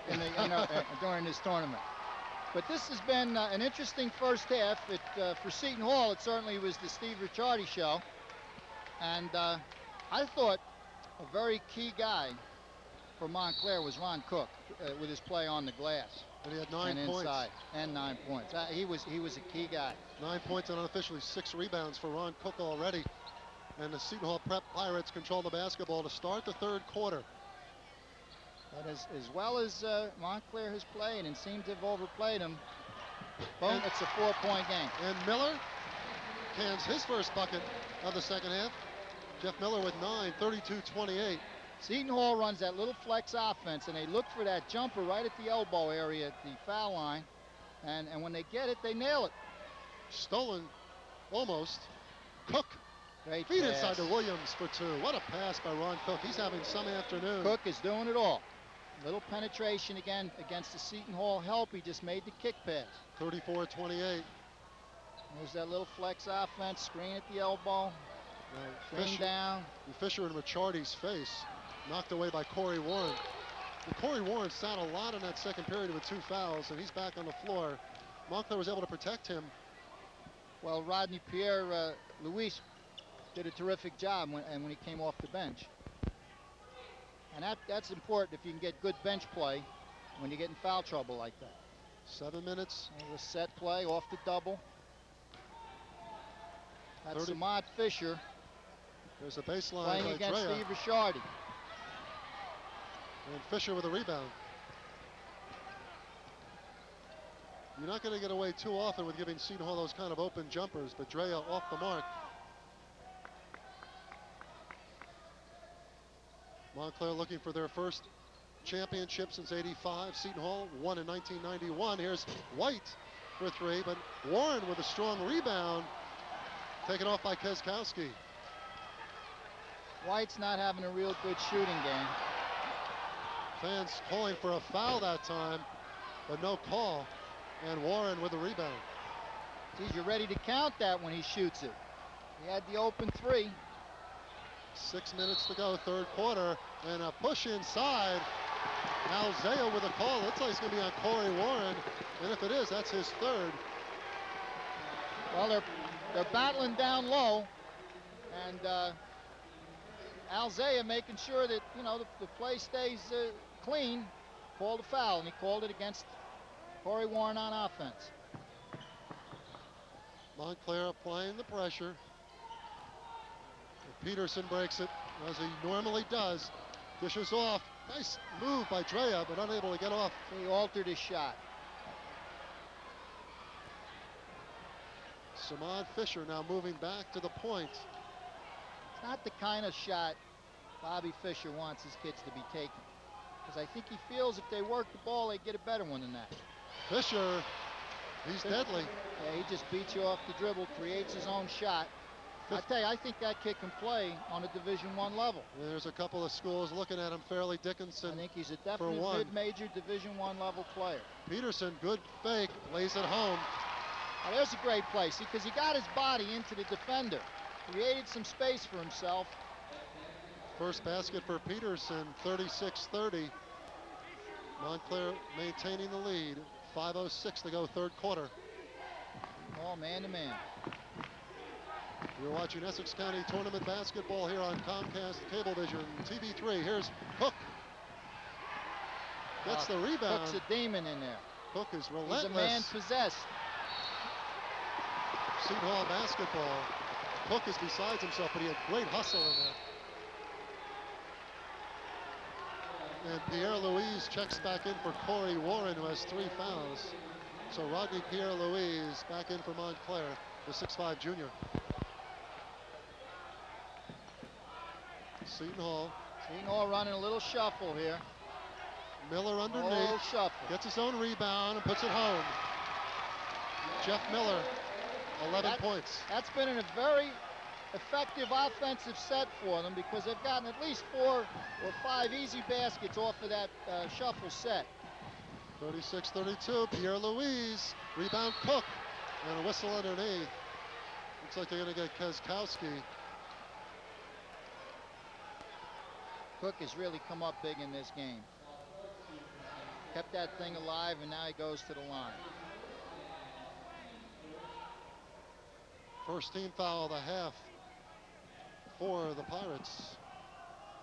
in the, during this tournament. But this has been an interesting first half. For Seton Hall, it certainly was the Steve Ricciardi show. And I thought a very key guy for Montclair was Ron Cook with his play on the glass. And he had 9 and points. Inside, and 9 points. He was a key guy. 9 points and unofficially 6 rebounds for Ron Cook already. And the Seton Hall Prep Pirates control the basketball to start the third quarter. But as well as Montclair has played and seemed to have overplayed him, boom, it's a 4-point game. And Miller cans his first bucket of the second half. Jeff Miller with 9, 32-28. Seton Hall runs that little flex offense, and they look for that jumper right at the elbow area at the foul line. And when they get it, they nail it. Stolen, almost. Cook. Great feed pass. Inside to Williams for 2. What a pass by Ron Cook. He's having some afternoon. Cook is doing it all. Little penetration again against the Seton Hall help. He just made the kick pass. 34-28. There's that little flex offense, screen at the elbow, screen down. Fisher in Ricciardi's face, knocked away by Corey Warren. And Corey Warren sat a lot in that second period with 2 fouls, and he's back on the floor. Montclair was able to protect him. Well, Rodney Pierre Luis did a terrific job when he came off the bench. And that's important if you can get good bench play when you get in foul trouble like that. 7 minutes. There's a set play off the double. That's 30. Samad Fisher. There's a baseline playing by against Drea. Steve Ricciardi. And Fisher with a rebound. You're not going to get away too often with giving Seton Hall those kind of open jumpers, but Drea off the mark. Montclair looking for their first championship since '85. Seton Hall won in 1991. Here's White for 3, but Warren with a strong rebound. Taken off by Keskowski. White's not having a real good shooting game. Fans calling for a foul that time. but no call. And Warren with the rebound. Geez, you're ready to count that when he shoots it. He had the open three. 6 minutes to go, third quarter, and a push inside. Alzeo with a call. Looks like it's going to be on Corey Warren, and if it is, that's his third. Well, they're battling down low, and Alzeo making sure that, you know, the play stays clean. Called a foul, and he called it against Corey Warren on offense. Montclair applying the pressure. Peterson breaks it, as he normally does. Dishes off. Nice move by Drea, but unable to get off. He altered his shot. Samad Fisher now moving back to the point. It's not the kind of shot Bobby Fischer wants his kids to be taking, because I think he feels if they work the ball, they get a better one than that. Fisher, he's deadly. Yeah, he just beats you off the dribble, creates his own shot. I tell you, I think that kid can play on a Division I level. There's a couple of schools looking at him. Fairleigh Dickinson. I think he's a definite mid-major Division I level player. Peterson, good fake, lays it home. Now, there's a great play, see, because he got his body into the defender, created some space for himself. First basket for Peterson, 36-30. Montclair maintaining the lead. 5:06 to go, third quarter. All man to man. You're watching Essex County Tournament Basketball here on Comcast Cablevision TV3. Here's Cook. Gets the rebound. Cook's a demon in there. Cook is relentless. He's a man possessed. Seton Hall basketball. Cook is besides himself, but he had great hustle in there. And Pierre-Louise checks back in for Corey Warren, who has 3 fouls. So Rodney Pierre-Louise back in for Montclair, the 6'5 junior. Seton Hall running a little shuffle here. Miller underneath. Shuffle. Gets his own rebound and puts it home. Jeff Miller, 11 points. That's been a very effective offensive set for them, because they've gotten at least 4 or 5 easy baskets off of that shuffle set. 36-32, Pierre-Louise, rebound Cook, and a whistle underneath. Looks like they're going to get Kezkowski. Cook has really come up big in this game. Kept that thing alive, and now he goes to the line. First team foul of the half for the Pirates.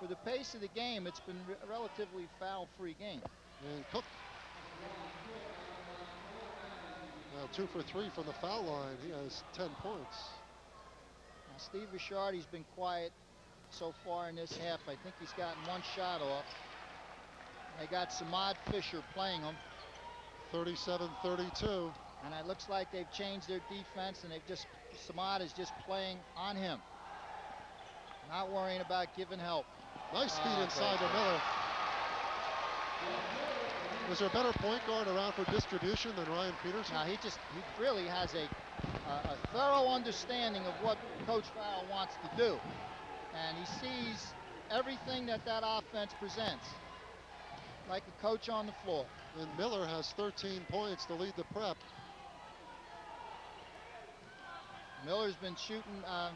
For the pace of the game, it's been a relatively foul-free game. And Cook, now 2 for 3 from the foul line. He has 10 points. Now, Steve Bisciardi's been quiet so far in this half. I think he's gotten 1 shot off. They got Samad Fisher playing him. 37-32. And it looks like they've changed their defense, and Samad is just playing on him. Not worrying about giving help. Nice speed inside to Miller. Is there a better point guard around for distribution than Ryan Peterson? Now, he really has a thorough understanding of what Coach Farrell wants to do. And he sees everything that offense presents, like a coach on the floor. And Miller has 13 points to lead the prep. Miller's been shooting, a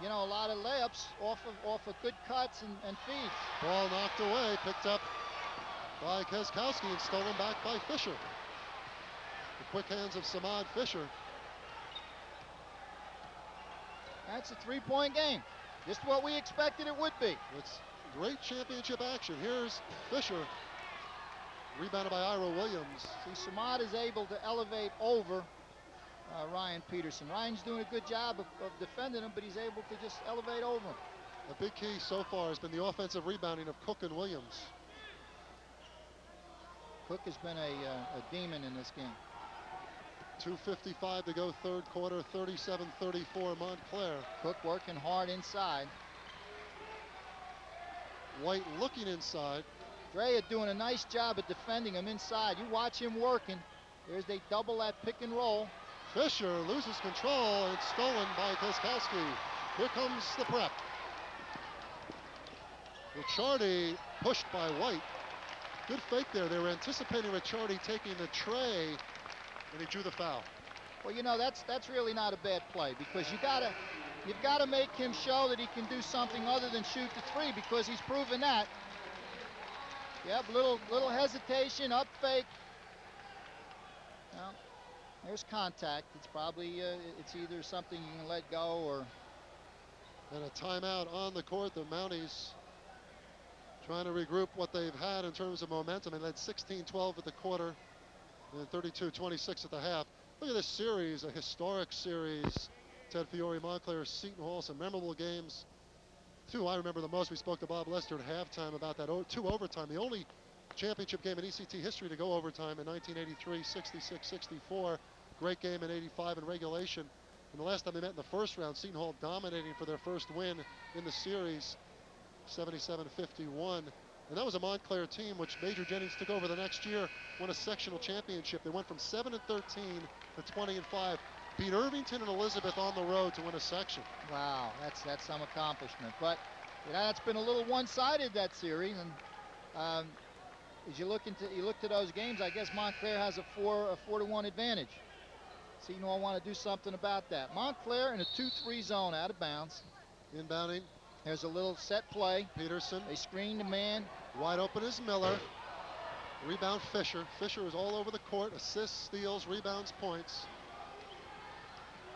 lot of layups off of good cuts and feeds. Ball knocked away, picked up by Kezkowski and stolen back by Fisher. The quick hands of Samad Fisher. That's a 3-point game. Just what we expected it would be. It's great championship action. Here's Fisher, rebounded by Ira Williams. See, Samad is able to elevate over Ryan Peterson. Ryan's doing a good job of defending him, but he's able to just elevate over him. A big key so far has been the offensive rebounding of Cook and Williams. Cook has been a demon in this game. 2:55 to go, third quarter, 37-34 Montclair. Cook working hard inside. White looking inside. Drea doing a nice job of defending him inside. You watch him working. There's they double that pick and roll. Fisher loses control, and it's stolen by Kezkowski. Here comes the prep. Ricciardi pushed by White. Good fake there. They were anticipating Ricciardi taking the tray, and he drew the foul. Well, you know, that's really not a bad play, because you've got to make him show that he can do something other than shoot the three, because he's proven that. Yep, little hesitation, up fake. Well, there's contact. It's probably it's either something you can let go or. And a timeout on the court. The Mounties trying to regroup what they've had in terms of momentum. They led 16-12 at the quarter and 32-26 at the half. Look at this series, a historic series. Ted Fiore, Montclair, Seton Hall, some memorable games. Two I remember the most. We spoke to Bob Lester at halftime about that 2 overtime. The only championship game in ECT history to go overtime in 1983, 66-64. Great game in 85 in regulation. And the last time they met in the first round, Seton Hall dominating for their first win in the series, 77-51. And that was a Montclair team which Major Jennings took over the next year, won a sectional championship. They went from 7-13 to 20-5. Beat Irvington and Elizabeth on the road to win a section. Wow, that's some accomplishment. But you know, that's been a little one-sided, that series. And as you look to those games, I guess Montclair has a 4-1 advantage. Seton Hall want to do something about that. Montclair in a 2-3 zone, out of bounds. Inbounding. There's a little set play. Peterson. They screen the man. Wide open is Miller. Rebound Fisher. Fisher is all over the court. Assists, steals, rebounds, points.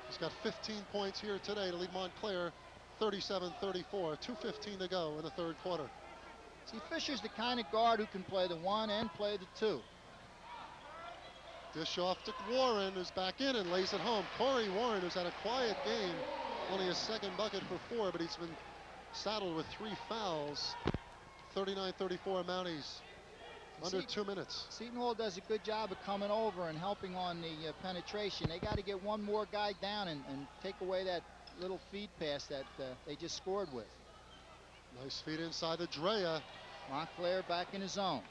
He's got 15 points here today to lead Montclair 37-34. 2:15 to go in the third quarter. See, Fisher's the kind of guard who can play the 1 and play the 2. Dish off to Warren, who's back in and lays it home. Corey Warren, who's had a quiet game, only his second bucket for 4, but he's been saddled with 3 fouls. 39-34 Mounties. Under 2 minutes. Seton Hall does a good job of coming over and helping on the penetration. They got to get one more guy down and take away that little feed pass that they just scored with. Nice feed inside the Drea. Montclair back in his zone.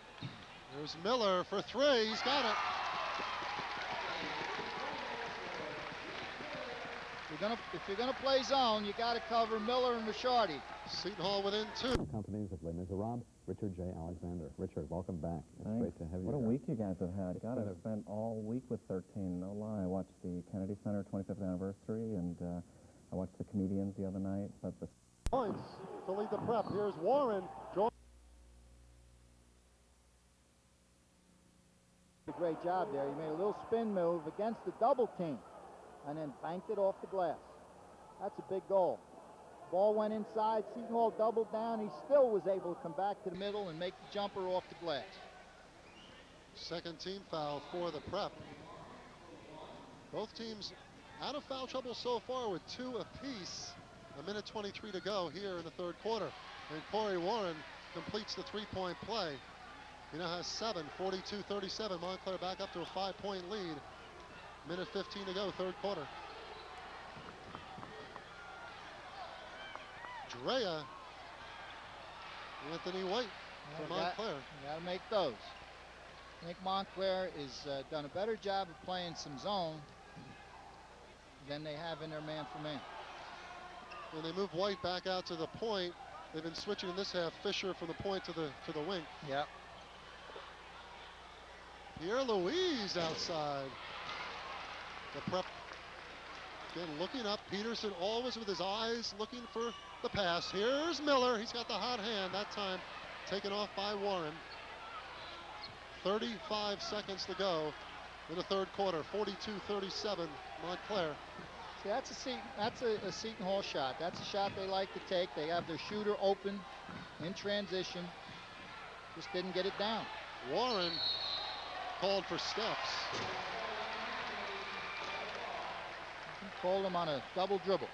There's Miller for 3. He's got it. If you're gonna play zone, you got to cover Miller and Ricciardi. Seton Hall within 2. Companies of Les Miserables, Richard J. Alexander. Richard, welcome back. It's Thanks. great to have you. What a here. week you guys have had. God, I've spent all week with 13, no lie. I watched the Kennedy Center 25th anniversary, and I watched the comedians the other night. But the Points to lead the prep. Here's Warren. A great job there. He made a little spin move against the double team and then banked it off the glass. That's a big goal. Ball went inside. Seton Hall doubled down. He still was able to come back to the middle and make the jumper off the glass. Second team foul for the prep. Both teams out of foul trouble so far with 2 apiece. 1:23 to go here in the third quarter. And Corey Warren completes the 3-point play. He now has 7, 42-37. Montclair back up to a 5-point lead. 1:15 to go, third quarter. Drea, Anthony White for Montclair. You got to make those. I think Montclair has done a better job of playing some zone than they have in their man-for-man. And they move White back out to the point. They've been switching in this half. Fisher from the point to the wing. Yep. Pierre Louise outside. The prep again looking up. Peterson always with his eyes looking for the pass. Here's Miller. He's got the hot hand that time. Taken off by Warren. 35 seconds to go in the third quarter. 42-37 Montclair. See, that's a Seton Hall shot. That's a shot they like to take. They have their shooter open in transition. Just didn't get it down. Warren called for steps. He called him on a double dribble.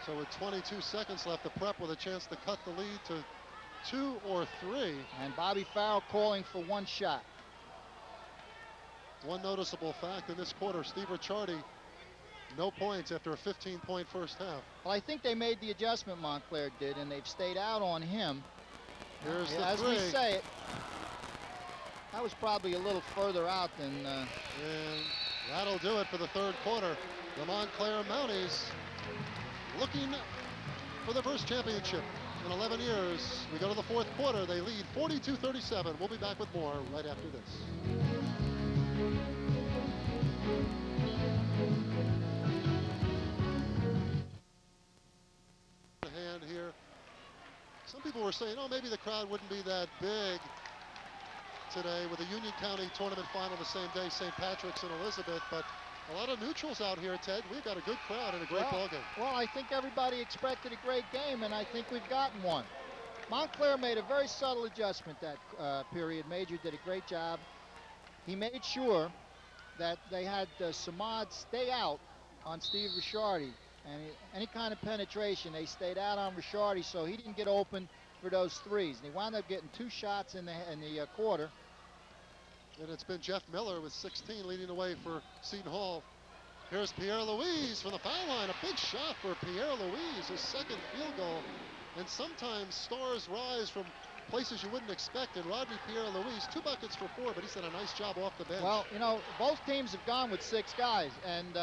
So with 22 seconds left, the prep with a chance to cut the lead to 2 or 3. And Bobby Farrell calling for 1 shot. One noticeable fact in this quarter, Steve Ricciardi, no points after a 15-point first half. Well, I think they made the adjustment, Montclair did, and they've stayed out on him. Here's the As 3. we say it, that was probably a little further out than... And that'll do it for the third quarter. The Montclair Mounties looking for the first championship. in 11 years. We go to the fourth quarter. They lead 42-37. We'll be back with more right after this. Hand here. Some people were saying, oh, maybe the crowd wouldn't be that big today with the Union County tournament final the same day, St. Patrick's and Elizabeth, but a lot of neutrals out here, Ted. We've got a good crowd and a great ball game. Well, I think everybody expected a great game, and I think we've gotten one. Montclair made a very subtle adjustment that period. Major did a great job. He made sure that they had Samad stay out on Steve Ricciardi, and any kind of penetration, they stayed out on Ricciardi, so he didn't get open for those threes. And he wound up getting 2 shots in the quarter. And it's been Jeff Miller with 16 leading the way for Seton Hall. Here's Pierre Louise from the foul line. A big shot for Pierre Louise, his second field goal. And sometimes stars rise from places you wouldn't expect. And Rodney Pierre Louise, 2 buckets for 4, but he's done a nice job off the bench. Well, you know, both teams have gone with 6 guys, and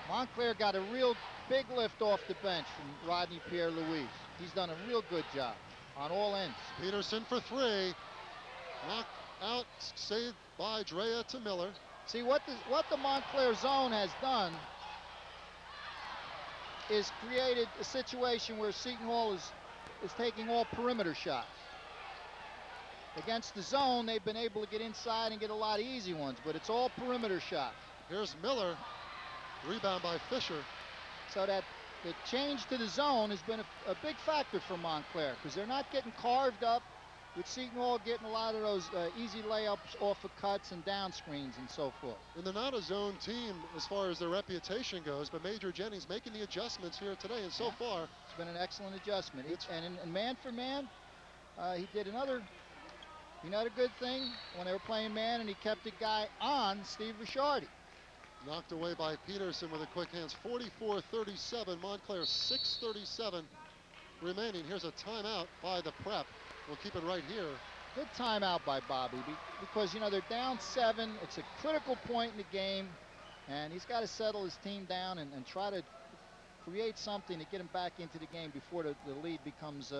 Montclair got a real big lift off the bench from Rodney Pierre Louise. He's done a real good job on all ends. Peterson for 3. Knocked out, saved by Drea to Miller. See, what the Montclair zone has done is created a situation where Seton Hall is taking all perimeter shots. Against the zone, they've been able to get inside and get a lot of easy ones, but it's all perimeter shots. Here's Miller, rebound by Fisher. So that the change to the zone has been a big factor for Montclair, because they're not getting carved up, with Seton Hall getting a lot of those easy layups off of cuts and down screens and so forth. And they're not a zone team as far as their reputation goes, but Major Jennings making the adjustments here today, and so far it's been an excellent adjustment. And in man for man, he did another good thing when they were playing man, and he kept the guy on Steve Ricciardi. Knocked away by Peterson with a quick hands. 44-37, Montclair 6:37 remaining. Here's a timeout by the Prep. We'll keep it right here. Good timeout by Bobby, because, you know, they're down 7. It's a critical point in the game, and he's got to settle his team down and try to create something to get him back into the game before the lead becomes,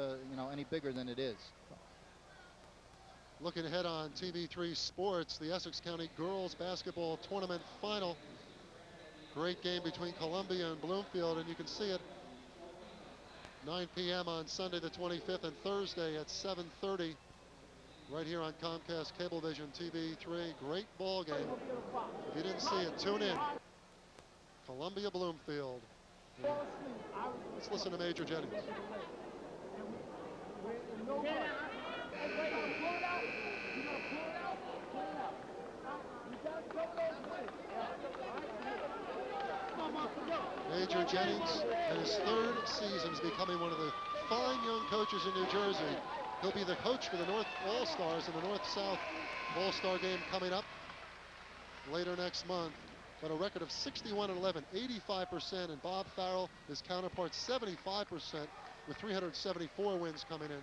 any bigger than it is. Looking ahead on TV3 Sports, the Essex County Girls Basketball Tournament Final. Great game between Columbia and Bloomfield, and you can see it 9 p.m. on Sunday the 25th and Thursday at 7:30 right here on Comcast Cablevision TV3. Great ball game. If you didn't see it, tune in. Columbia Bloomfield. Let's listen to Major Jennings. Major Jennings, in his 3rd season, is becoming one of the fine young coaches in New Jersey. He'll be the coach for the North All-Stars in the North-South All-Star game coming up later next month. But a record of 61-11, 85%, and Bob Farrell, his counterpart, 75% with 374 wins coming in.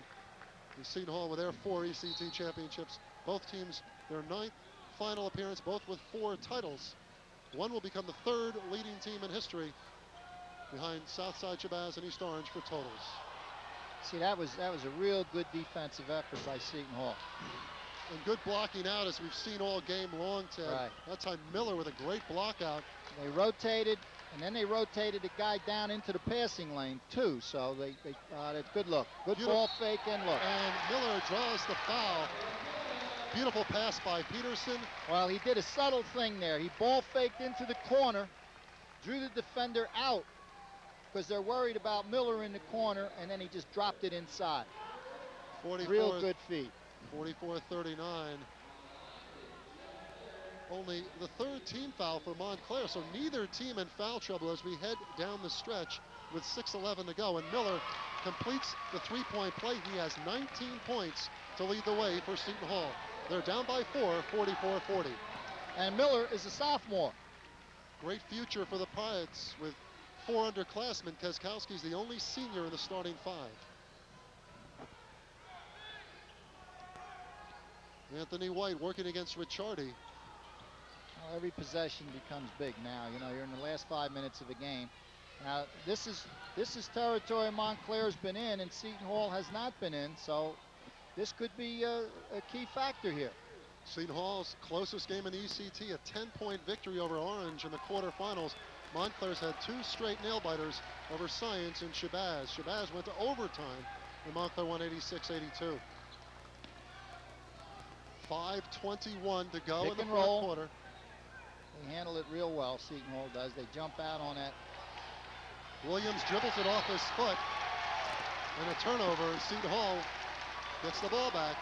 And Seton Hall with their 4 ECT championships. Both teams, their 9th final appearance, both with 4 titles. One will become the 3rd leading team in history behind Southside Shabazz and East Orange for totals. See, that was a real good defensive effort by Seton Hall. And good blocking out, as we've seen all game long, Ted. Right. That time Miller with a great block out. They rotated, and then they rotated the guy down into the passing lane too. So that's good look. Good ball fake and look. And Miller draws the foul. Beautiful pass by Peterson. Well, he did a subtle thing there. He ball faked into the corner, drew the defender out because they're worried about Miller in the corner, and then he just dropped it inside. Real good feed. 44-39. Only the 3rd team foul for Montclair, so neither team in foul trouble as we head down the stretch with 6:11 to go. And Miller completes the 3-point play. He has 19 points to lead the way for Seton Hall. They're down by 4, 44-40. And Miller is a sophomore. Great future for the Pirates with 4 underclassmen. Keskowski's the only senior in the starting 5. Anthony White working against Ricciardi. Well, every possession becomes big now. You know, you're in the last 5 minutes of the game. Now, this is territory Montclair's been in and Seton Hall has not been in, so this could be a key factor here. Seton Hall's closest game in the ECT, a 10-point victory over Orange in the quarterfinals. Montclair's had 2 straight nail-biters over Science and Shabazz. Shabazz went to overtime, and Montclair won 86-82. 5:21 to go in the fourth quarter. They handle it real well, Seton Hall does. They jump out on that. Williams dribbles it off his foot, and a turnover. Seton Hall gets the ball back.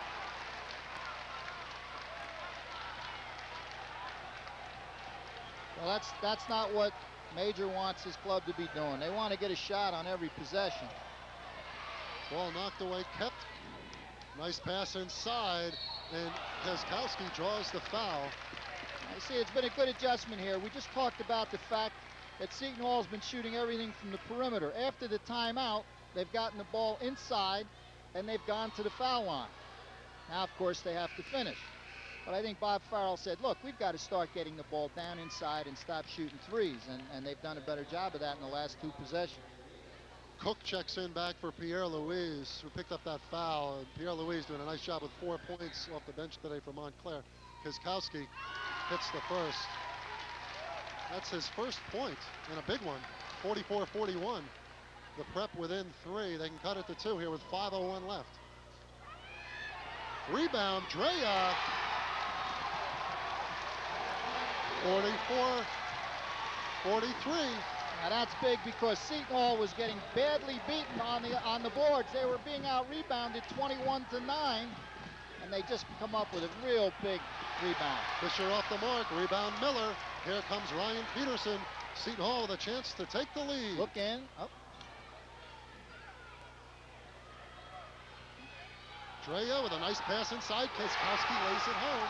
Well, that's not what Major wants his club to be doing. They want to get a shot on every possession. Ball knocked away, kept. Nice pass inside, and Keskowski draws the foul. I see it's been a good adjustment here. We just talked about the fact that Seton Hall's been shooting everything from the perimeter. After the timeout, they've gotten the ball inside, and they've gone to the foul line. Now, of course, they have to finish. But I think Bob Farrell said, look, we've got to start getting the ball down inside and stop shooting threes, and they've done a better job of that in the last 2 possessions. Cook checks in back for Pierre Louise, who picked up that foul. And Pierre Louise doing a nice job with 4 points off the bench today for Montclair. Keskowski hits the first. That's his first point, and a big one, 44-41. The Prep within 3. They can cut it to 2 here with 5:01 left. Rebound, Drea. 44-43. Now that's big because Seton Hall was getting badly beaten on the boards. They were being out-rebounded 21-9, and they just come up with a real big rebound. Fisher off the mark, rebound Miller. Here comes Ryan Peterson. Seton Hall with a chance to take the lead. Look in. Oh. Drea with a nice pass inside. Keskowski lays it home.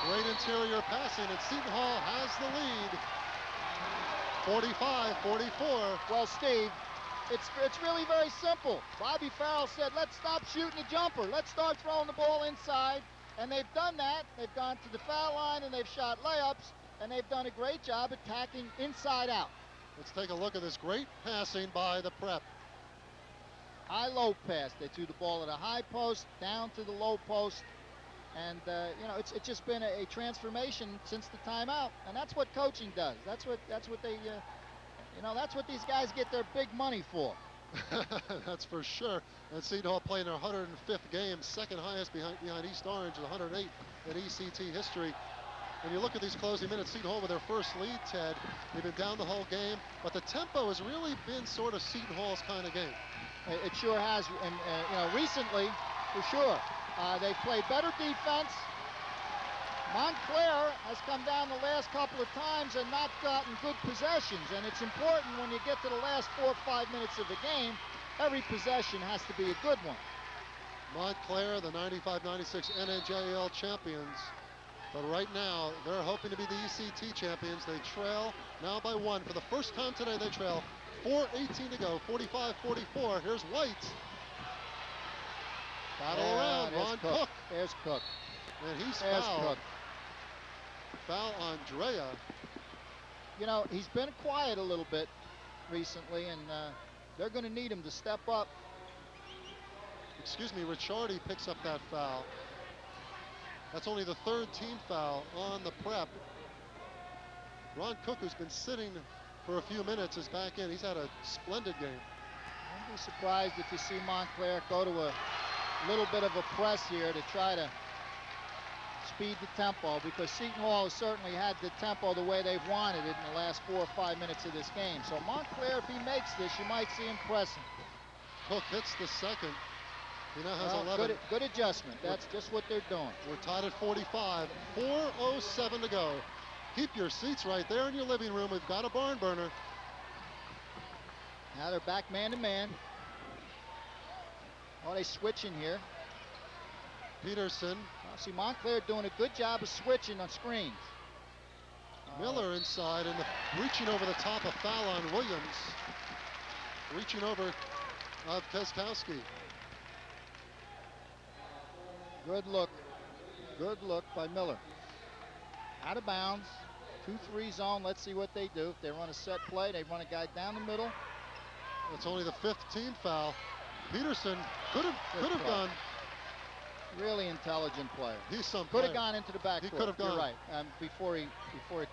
Great interior passing, and Seton Hall has the lead. 45-44. Well, Steve, it's really very simple. Bobby Farrell said, let's stop shooting the jumper. Let's start throwing the ball inside. And they've done that. They've gone to the foul line, and they've shot layups, and they've done a great job attacking inside out. Let's take a look at this great passing by the Prep. High-low pass. They threw the ball at a high post, down to the low post. And, you know, it's just been a transformation since the timeout. And that's what coaching does. That's what they, you know, that's what these guys get their big money for. That's for sure. And Seton Hall playing their 105th game, second highest behind East Orange, 108 in ECT history. When you look at these closing minutes, Seton Hall with their first lead, Ted, they've been down the whole game, but the tempo has really been sort of Seton Hall's kind of game. It sure has, and you know, recently, for sure, they've played better defense. Montclair has come down the last couple of times and not gotten good possessions, and it's important when you get to the last 4 or 5 minutes of the game, every possession has to be a good one. Montclair, the 95-96 NJL champions, but right now they're hoping to be the ECT champions. They trail now by 1. For the first time today, they trail. 4:18 to go, 45-44. Here's White. Battle around, Ron Cook. There's Cook. And he's There's fouled. Cook. Foul on Drea. You know, he's been quiet a little bit recently, and they're going to need him to step up. Excuse me, Ricciardi picks up that foul. That's only the 3rd team foul on the Prep. Ron Cook, who's been sitting for a few minutes, is back in. He's had a splendid game. I'd be surprised if you see Montclair go to a little bit of a press here to try to speed the tempo, because Seton Hall has certainly had the tempo the way they've wanted it in the last 4 or 5 minutes of this game. So Montclair, if he makes this, you might see him pressing. Cook hits the second. He now has 11. Good adjustment. That's just what they're doing. We're tied at 45. 4:07 to go. Keep your seats right there in your living room. We've got a barn burner. Now they're back man-to-man. Oh, they switching here. Peterson. See, Montclair doing a good job of switching on screens. Miller inside, and reaching over the top, a foul on Williams. Reaching over of Keskowski. Good look by Miller. Out of bounds. 2-3 zone. Let's see what they do. If they run a set play, they run a guy down the middle. It's only the 5th team foul. Peterson could have gone. Really intelligent player. He's some Could player. have gone into the backcourt. He could have gone. You're right. Before he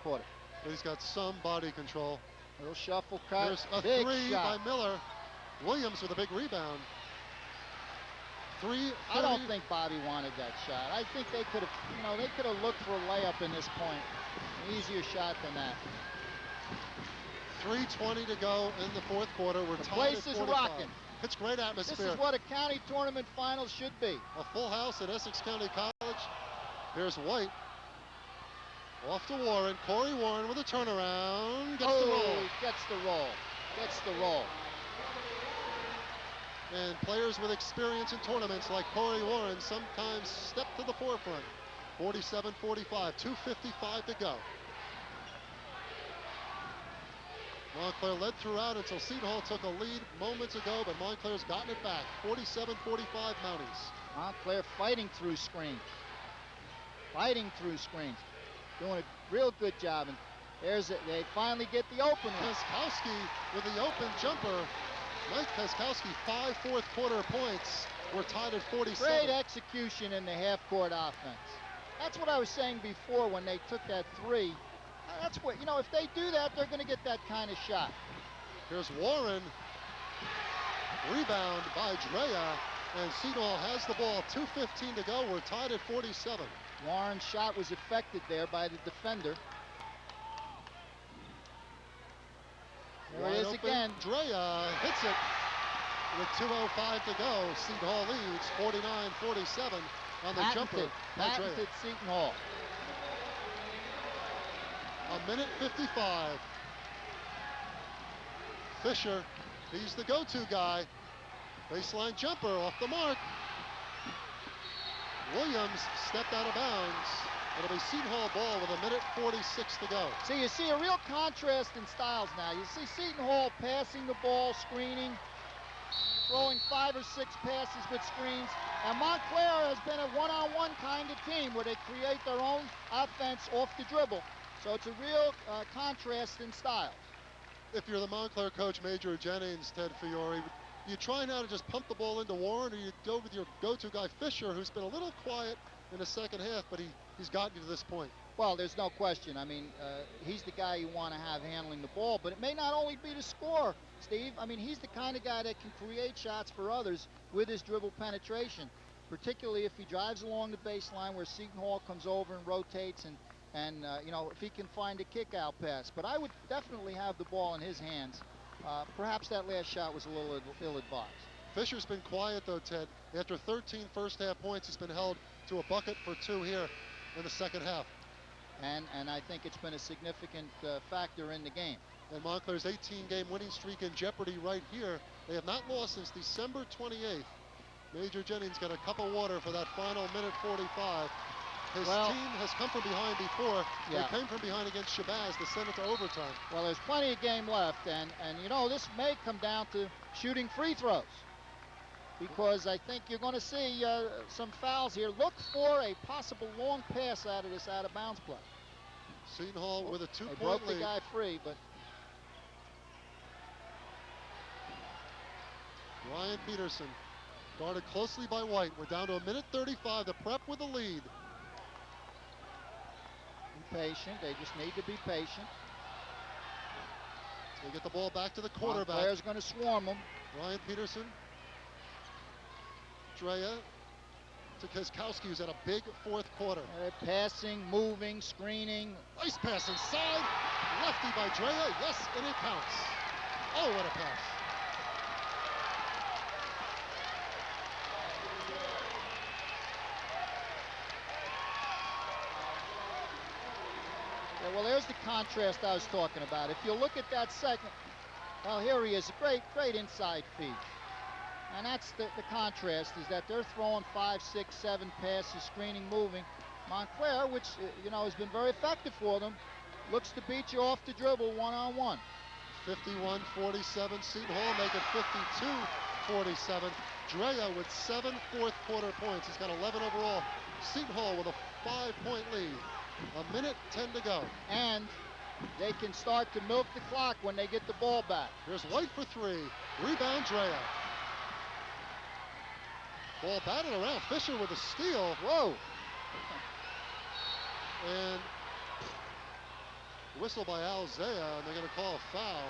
caught it. But he's got some body control. Little shuffle cut. There's a big 3 shot. by Miller. Williams with a big rebound. 3. I don't think Bobby wanted that shot. I think they could have looked for a layup in this point. An easier shot than that. 3:20 to go in the 4th quarter. We're The tied place at is 45. rocking. It's great atmosphere. This is what a county tournament final should be. A full house at Essex County College. Here's White. Off to Warren. Corey Warren with a turnaround. Gets the roll. Gets the roll. Gets the roll. And players with experience in tournaments like Corey Warren sometimes step to the forefront. 47-45, 2:55 to go. Montclair led throughout until Seton Hall took a lead moments ago, but Montclair's gotten it back. 47-45 Mounties. Montclair fighting through screens. Fighting through screens. Doing a real good job. And they finally get the opener. Keskowski with the open jumper. Mike Keskowski, 5 4th quarter points. We're tied at 47. Great execution in the half-court offense. That's what I was saying before when they took that 3. That's what, if they do that, they're going to get that kind of shot. Here's Warren. Rebound by Drea. And Seton Hall has the ball. 2:15 to go. We're tied at 47. Warren's shot was affected there by the defender. There it is again. Drea hits it with 2:05 to go. Seton Hall leads 49-47 on the jumper. Patented Seton Hall. A minute 55. Fisher, he's the go-to guy. Baseline jumper off the mark. Williams stepped out of bounds. It'll be Seton Hall ball with a minute 46 to go. See, you see a real contrast in styles now. You see Seton Hall passing the ball, screening, throwing 5 or 6 passes with screens. And Montclair has been a one-on-one kind of team where they create their own offense off the dribble. So it's a real contrast in style. If you're the Montclair coach, Major Jennings, Ted Fiore, you try now to just pump the ball into Warren, or you go with your go-to guy, Fisher, who's been a little quiet in the second half, but he's gotten you to this point. Well, there's no question. I mean, he's the guy you want to have handling the ball, but it may not only be the score, Steve. I mean, he's the kind of guy that can create shots for others with his dribble penetration, particularly if he drives along the baseline where Seton Hall comes over and rotates and if he can find a kick-out pass. But I would definitely have the ball in his hands. Perhaps that last shot was a little ill-advised. Fisher's been quiet, though, Ted. After 13 first-half points, he's been held to a bucket for 2 here in the second half. And I think it's been a significant factor in the game. And Montclair's 18-game winning streak in jeopardy right here. They have not lost since December 28th. Major Jennings got a cup of water for that final minute 45. His team has come from behind before. Yeah. They came from behind against Shabazz to send it to overtime. Well, there's plenty of game left, and this may come down to shooting free throws, because I think you're going to see some fouls here. Look for a possible long pass out of this out-of-bounds play. Seton Hall with a 2-point lead. They broke the guy free, but Ryan Peterson guarded closely by White. We're down to a minute 35. The Prep with the lead. Be patient. They just need to be patient. They get the ball back to the quarterback. Montclair's going to swarm them. Ryan Peterson. Drea to Keskowski, who's had a big 4th quarter. Passing, moving, screening. Nice pass inside. Lefty by Drea. Yes, and it counts. Oh, what a pass. Yeah, well, there's the contrast I was talking about. If you look at that second, well, here he is, a great inside feed. And that's the contrast, is that they're throwing 5, 6, 7 passes, screening, moving. Montclair, which, has been very effective for them, looks to beat you off the dribble one-on-one. 51-47, Seton Hall make it 52-47. Drea with 7 4th quarter points. He's got 11 overall. Seton Hall with a 5-point lead. A minute 10 to go. And they can start to milk the clock when they get the ball back. Here's White for three. Rebound, Drea. Ball batted around. Fisher with a steal. Whoa. And whistle by Al Zaya, and they're going to call a foul.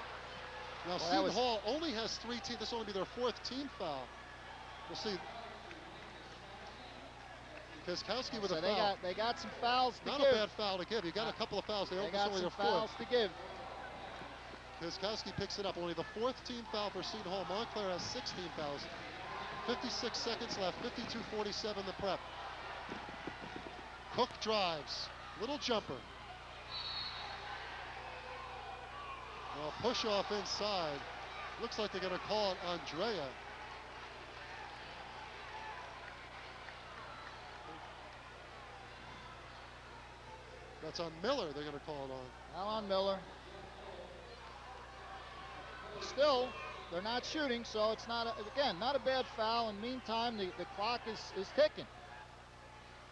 Now, Seton Hall only has 3 teams. This will only be their 4th team foul. We'll see. Piskowski with a foul. They got some fouls to give. Not a bad foul to give. You got a couple of fouls. They got some fouls to give. Piskowski picks it up. Only the 4th team foul for Seton Hall. Montclair has 16 fouls. 56 seconds left. 52-47 the prep. Cook drives. Little jumper. Well, push off inside. Looks like they're going to call it Andrea. That's on Miller. They're going to call it on. Now on Miller. Still, they're not shooting, so it's not, again, not a bad foul. In the meantime, the clock is ticking.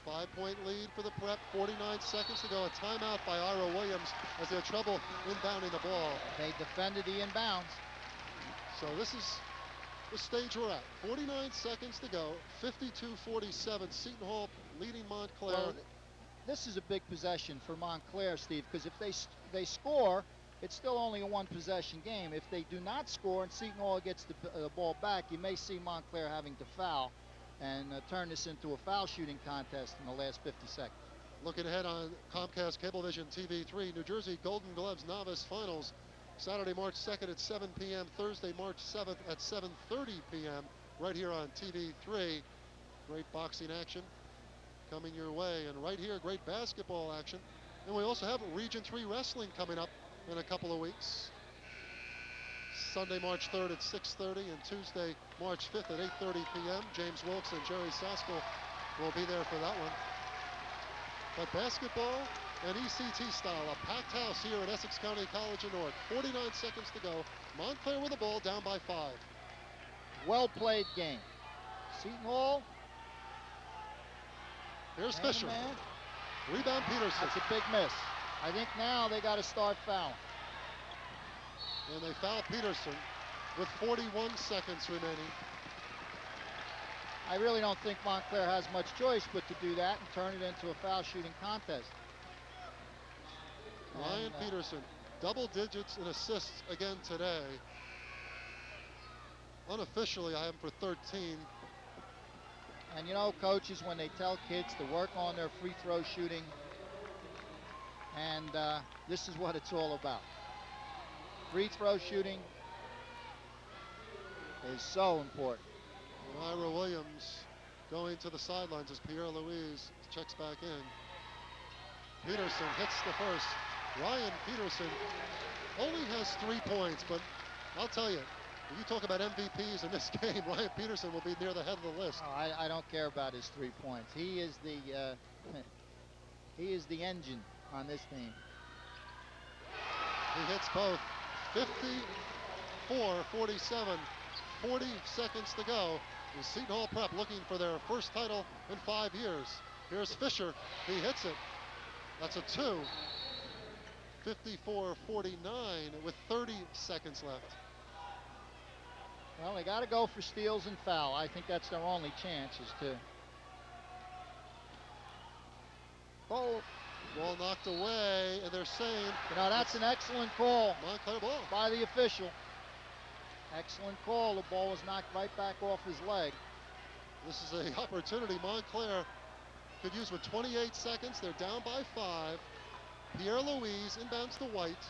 5-point lead for the prep, 49 seconds to go. A timeout by Ira Williams as they had trouble inbounding the ball. They defended the inbounds. So this is the stage we're at. 49 seconds to go, 52-47. Seton Hall leading Montclair. Well, this is a big possession for Montclair, Steve, because if they score, it's still only a 1-possession game. If they do not score and Seton Hall gets the ball back, you may see Montclair having to foul and turn this into a foul shooting contest in the last 50 seconds. Looking ahead on Comcast Cablevision TV3, New Jersey Golden Gloves Novice Finals, Saturday, March 2nd at 7 p.m., Thursday, March 7th at 7:30 p.m., right here on TV3. Great boxing action coming your way, and right here, great basketball action. And we also have Region 3 wrestling coming up in a couple of weeks. Sunday, March 3rd at 6:30, and Tuesday, March 5th at 8:30 p.m. James Wilkes and Jerry Saskell will be there for that one. But basketball and ECT style, a packed house here at Essex County College of North. 49 seconds to go. Montclair with the ball, down by 5. Well-played game. Seton Hall. Here's Fisher. Man. Rebound Peterson. That's a big miss. I think now they got to start fouling. And they foul Peterson with 41 seconds remaining. I really don't think Montclair has much choice but to do that and turn it into a foul shooting contest. Ryan Peterson, double digits in assists again today. Unofficially, I have him for 13. And you know, coaches, when they tell kids to work on their free throw shooting, and this is what it's all about. Free throw shooting is so important. And Ira Williams going to the sidelines as Pierre Louise checks back in. Peterson hits the first. Ryan Peterson only has 3 points, but I'll tell you, if you talk about MVPs in this game, Ryan Peterson will be near the head of the list. Oh, I don't care about his 3 points. He is the engine on this team. He hits both. 54-47, 40 seconds to go. The Seton Hall Prep looking for their first title in 5 years. Here's Fisher, he hits it. That's a 2. 54-49 with 30 seconds left. Well, they got to go for steals and foul. I think that's their only chance is to. Oh, ball knocked away, and they're saying. You know, that's an excellent call Montclair ball by the official. Excellent call. The ball was knocked right back off his leg. This is an opportunity Montclair could use with 28 seconds. They're down by 5. Pierre Louise inbounds to White.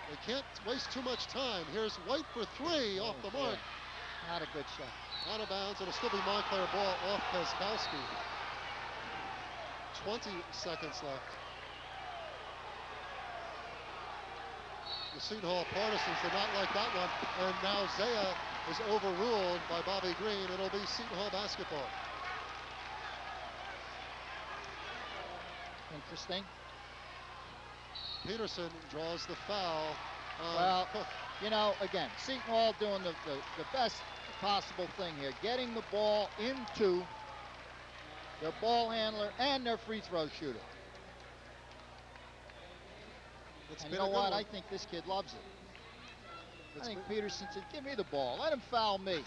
They can't waste too much time. Here's White for 3 off the mark. Not a good shot. Out of bounds. It'll still be Montclair ball off Piskowski. 20 seconds left. The Seton Hall partisans did not like that one. And now Zaya is overruled by Bobby Green. It'll be Seton Hall basketball. Interesting. Peterson draws the foul. Well, you know, again, Seton Hall doing the best possible thing here, getting the ball into their ball handler and their free throw shooter. And you know what? I think this kid loves it. I think Peterson said, give me the ball. Let him foul me.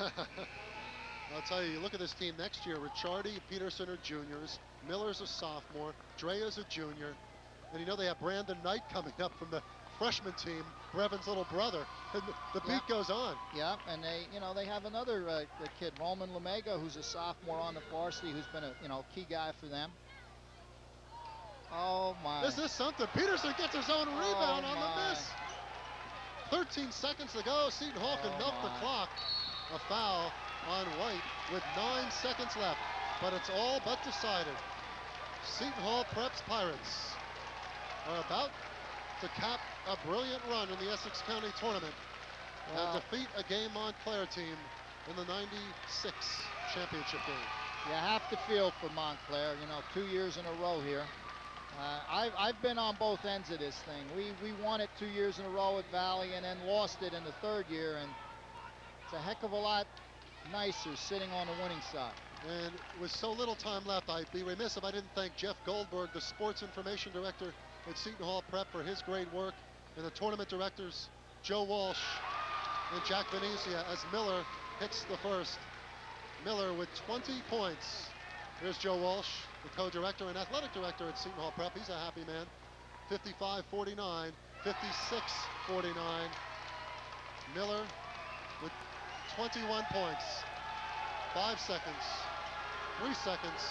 I'll tell you, look at this team next year. Ricciardi, Peterson are juniors. Miller's a sophomore. Drea's a junior. And you know they have Brandon Knight coming up from the freshman team, Brevin's little brother. And the beat goes on. Yeah, and they have another kid, Roman Lemega, who's a sophomore on the varsity, who's been a key guy for them. Oh my! This is something. Peterson gets his own rebound on the miss. 13 seconds to go. Seton Hall can milk the clock. A foul on White with 9 seconds left, but it's all but decided. Seton Hall Preps Pirates are about to cap a brilliant run in the Essex County tournament and defeat a game Montclair team in the '96 championship game. You have to feel for Montclair. 2 years in a row here. I've been on both ends of this thing. We won it 2 years in a row at Valley and then lost it in the third year, and it's a heck of a lot nicer sitting on the winning side. And with so little time left, I'd be remiss if I didn't thank Jeff Goldberg, the sports information director at Seton Hall Prep, for his great work, and the tournament directors, Joe Walsh and Jack Venezia, as Miller hits the first. Miller with 20 points. Here's Joe Walsh, the co-director and athletic director at Seton Hall Prep. He's a happy man. 55-49, 56-49. Miller with 21 points. 5 seconds, 3 seconds,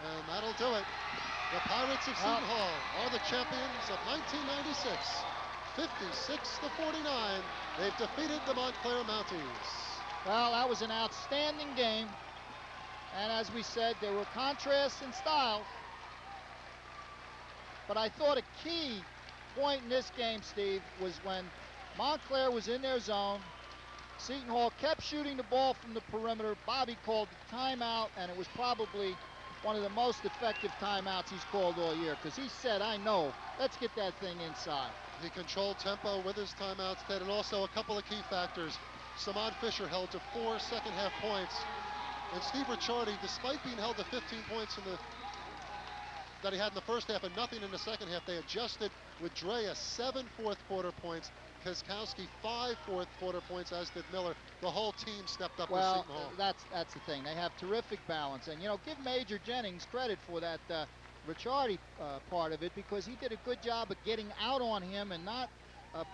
and that'll do it. The Pirates of Seton Hall are the champions of 1996. 56-49, they've defeated the Montclair Mounties. Well, that was an outstanding game. And as we said, there were contrasts in style. But I thought a key point in this game, Steve, was when Montclair was in their zone. Seton Hall kept shooting the ball from the perimeter. Bobby called the timeout, and it was probably one of the most effective timeouts he's called all year, because he said, I know, let's get that thing inside. He controlled tempo with his timeouts, Ted, and also a couple of key factors. Samad Fisher held to 4 second-half points, and Steve Ricciardi, despite being held to 15 points that he had in the first half and nothing in the second half, they adjusted with Drea 7 fourth-quarter points, Kaskowski 5 fourth-quarter points, as did Miller. The whole team stepped up with Seton Hall. That's the thing. They have terrific balance, and give Major Jennings credit for that Ricciardi part of it, because he did a good job of getting out on him and not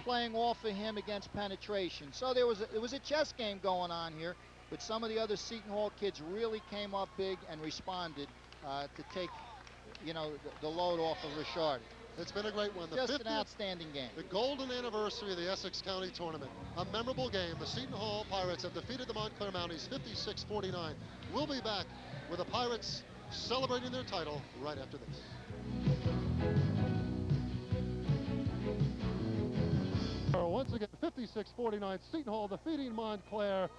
playing off of him against penetration. So there was a chess game going on here, but some of the other Seton Hall kids really came up big and responded to take the load off of Ricciardi. It's been a great one. Just an outstanding game. The golden anniversary of the Essex County tournament. A memorable game. The Seton Hall Pirates have defeated the Montclair Mounties 56-49. We'll be back with the Pirates celebrating their title right after this. Once again, 56-49, Seton Hall defeating Montclair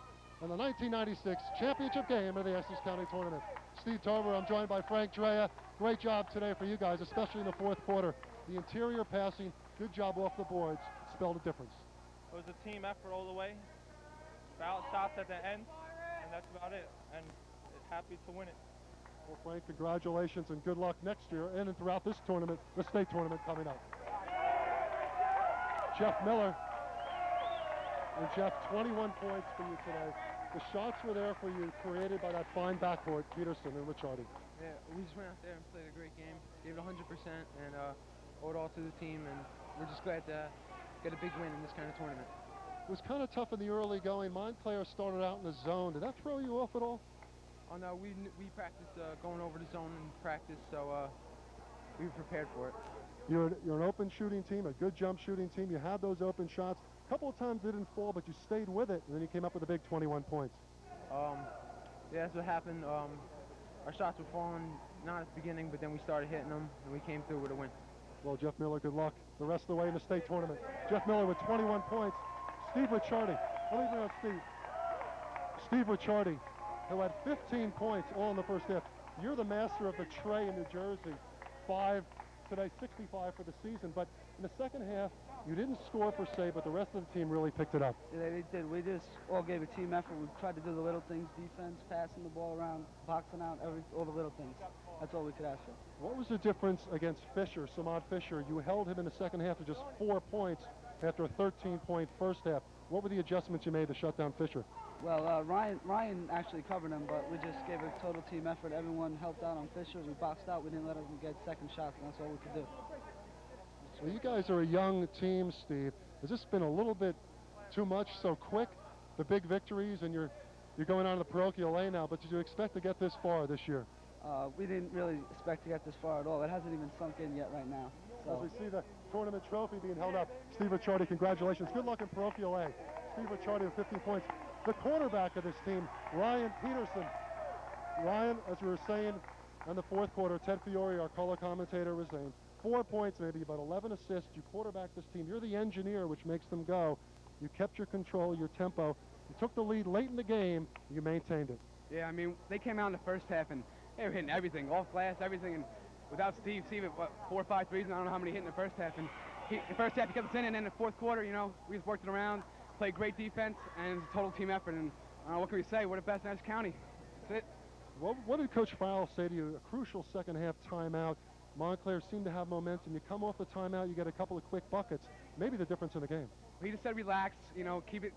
in the 1996 championship game of the Essex County tournament. Steve Tarver, I'm joined by Frank Drea. Great job today for you guys, especially in the fourth quarter. The interior passing, good job off the boards, spelled a difference. It was a team effort all the way. Foul shots at the end, and that's about it. And happy to win it. Well, Frank, congratulations and good luck next year and throughout this tournament, the state tournament coming up. Jeff Miller. And Jeff, 21 points for you today. The shots were there for you, created by that fine backcourt, Peterson and Ricciardi. Yeah, we just went out there and played a great game, gave it 100%, and owed all to the team, and we're just glad to get a big win in this kind of tournament. It was kind of tough in the early going. Montclair started out in the zone. Did that throw you off at all? Oh no, we practiced going over the zone in practice, so we were prepared for it. You're an open shooting team, a good jump shooting team. You had those open shots. A couple of times they didn't fall, but you stayed with it, and then you came up with a big 21 points. Yeah, that's what happened. Our shots were falling, not at the beginning, but then we started hitting them, and we came through with a win. Well, Jeff Miller, good luck the rest of the way in the state tournament. Jeff Miller with 21 points. Steve Ricciardi. Let me bring up Steve. Steve Ricciardi, who had 15 points all in the first half. You're the master of the tray in New Jersey. 5 today, 65 for the season. But in the second half, you didn't score per se, but the rest of the team really picked it up. Yeah, they did. We just all gave a team effort. We tried to do the little things: defense, passing the ball around, boxing out, all the little things. That's all we could ask for. What was the difference against Fisher, Samad Fisher? You held him in the second half to just 4 points after a 13-point first half. What were the adjustments you made to shut down Fisher? Well, Ryan actually covered him, but we just gave a total team effort. Everyone helped out on Fisher. We boxed out. We didn't let him get second shots, and that's all we could do. So you guys are a young team, Steve. Has this been a little bit too much so quick, the big victories, and you're going on to the parochial A now, but did you expect to get this far this year? We didn't really expect to get this far at all. It hasn't even sunk in yet right now. So. As we see the tournament trophy being held up, Steve Ricciardi, congratulations. Good luck in parochial A. Steve Ricciardi with 50 points. The quarterback of this team, Ryan Peterson. Ryan, as we were saying in the fourth quarter, Ted Fiore, our color commentator, was saying 4 points, maybe about 11 assists. You quarterback this team. You're the engineer, which makes them go. You kept your control, your tempo. You took the lead late in the game. You maintained it. Yeah, I mean, they came out in the first half and they were hitting everything, off glass, everything. And without Steve at 4 or 5 threes, and I don't know how many hit in the first half. And the first half he kept us in, and then the fourth quarter, you know, we just worked it around, played great defense, and it was a total team effort. And I don't know, what can we say? We're the best in Essex County. That's it. What did Coach Farrell say to you? A crucial second half timeout. Montclair seemed to have momentum. You come off the timeout, you get a couple of quick buckets. Maybe the difference in the game. He just said relax, you know, keep it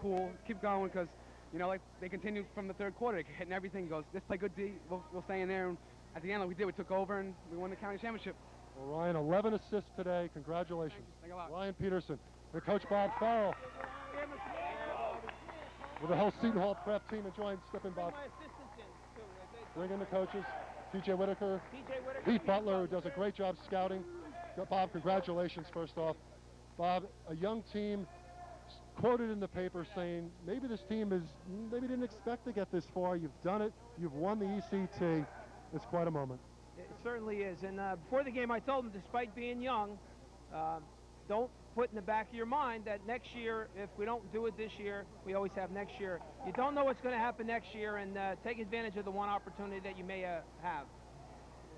cool, keep going, because, you know, like they continued from the third quarter, hitting everything. He goes, just play good D, we'll stay in there. And at the end, like we did, we took over and we won the county championship. Well, Ryan, 11 assists today. Congratulations. Thank you a lot. Ryan Peterson and Coach Bob Farrell with the whole Seton Hall prep team enjoying stepping Bob. Bring in the coaches, TJ Whitaker, Pete Butler, who does a great job scouting. Bob, congratulations first off. Bob, a young team quoted in the paper saying maybe this team maybe didn't expect to get this far. You've done it. You've won the ECT. It's quite a moment. It certainly is. And before the game, I told them, despite being young, don't put in the back of your mind that next year, if we don't do it this year, we always have next year. You don't know what's going to happen next year, and take advantage of the one opportunity that you may have.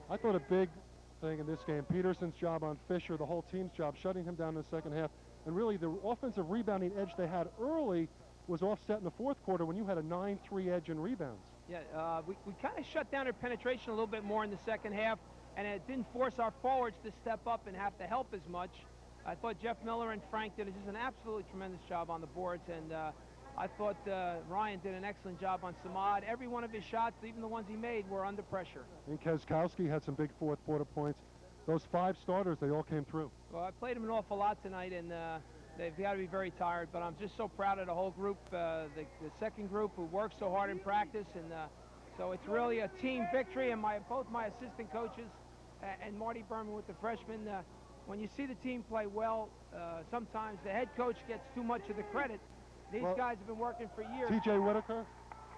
I thought a big thing in this game, Peterson's job on Fisher, the whole team's job, shutting him down in the second half, and really the offensive rebounding edge they had early was offset in the fourth quarter when you had a 9-3 edge in rebounds. Yeah, we kind of shut down their penetration a little bit more in the second half, and it didn't force our forwards to step up and have to help as much. I thought Jeff Miller and Frank did just an absolutely tremendous job on the boards, and I thought Ryan did an excellent job on Samad. Every one of his shots, even the ones he made, were under pressure. And Kezkowski had some big fourth quarter points. Those 5 starters, they all came through. Well, I played them an awful lot tonight, and they've got to be very tired, but I'm just so proud of the whole group, the second group who worked so hard in practice, and so it's really a team victory, and both my assistant coaches and Marty Berman with the freshmen, when you see the team play well, sometimes the head coach gets too much of the credit. These guys have been working for years. TJ Whitaker,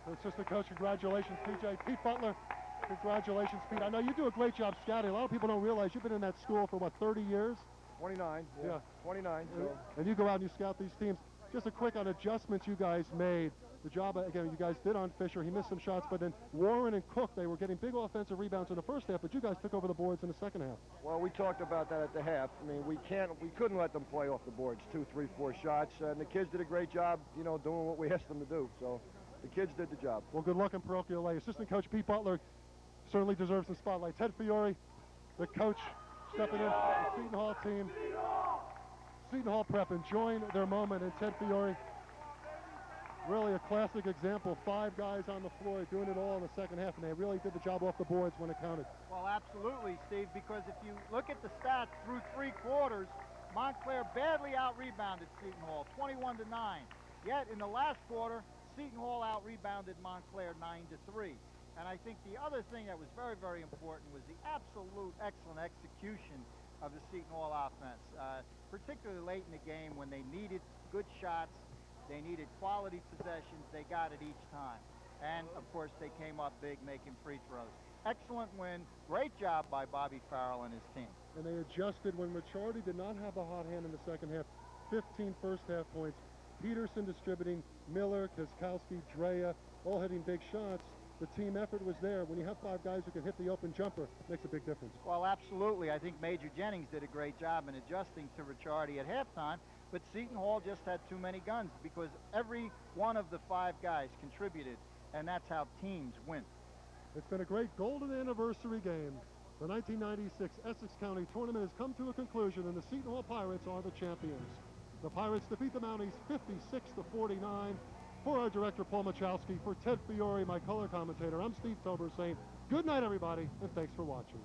the assistant coach, congratulations, TJ. Pete Butler, congratulations, Pete. I know you do a great job scouting. A lot of people don't realize you've been in that school for, what, 30 years? 29, yeah. 29. So. And you go out and you scout these teams. Just a quick on adjustments you guys made. The job, again, you guys did on Fisher. He missed some shots, but then Warren and Cook, they were getting big offensive rebounds in the first half, but you guys took over the boards in the second half. Well, we talked about that at the half. I mean, we couldn't let them play off the boards, 2, 3, 4 shots, and the kids did a great job, you know, doing what we asked them to do. So the kids did the job. Well, good luck in parochial A. Assistant coach Pete Butler certainly deserves the spotlight. Ted Fiore, the coach, stepping in for the Seton Hall team. Seton Hall prep enjoying their moment, and Ted Fiore, really a classic example. 5 guys on the floor doing it all in the second half, and they really did the job off the boards when it counted. Well, absolutely, Steve, because if you look at the stats through 3 quarters, Montclair badly out-rebounded Seton Hall, 21-9. Yet in the last quarter, Seton Hall out-rebounded Montclair 9-3. And I think the other thing that was very, very important was the absolute excellent execution of the Seton Hall offense, particularly late in the game when they needed good shots, they needed quality possessions, they got it each time. And, of course, they came up big making free throws. Excellent win. Great job by Bobby Farrell and his team. And they adjusted when Ricciardi did not have the hot hand in the second half. 15 first half points. Peterson distributing, Miller, Kezkowski, Drea, all hitting big shots. the team effort was there. When you have 5 guys who can hit the open jumper, it makes a big difference. Well, absolutely. I think Major Jennings did a great job in adjusting to Ricciardi at halftime, but Seton Hall just had too many guns because every one of the 5 guys contributed, and that's how teams win. It's been a great golden anniversary game. The 1996 Essex County Tournament has come to a conclusion, and the Seton Hall Pirates are the champions. The Pirates defeat the Mounties 56-49. For our director, Paul Machowski, for Ted Fiore, my color commentator, I'm Steve Tober saying good night, everybody, and thanks for watching.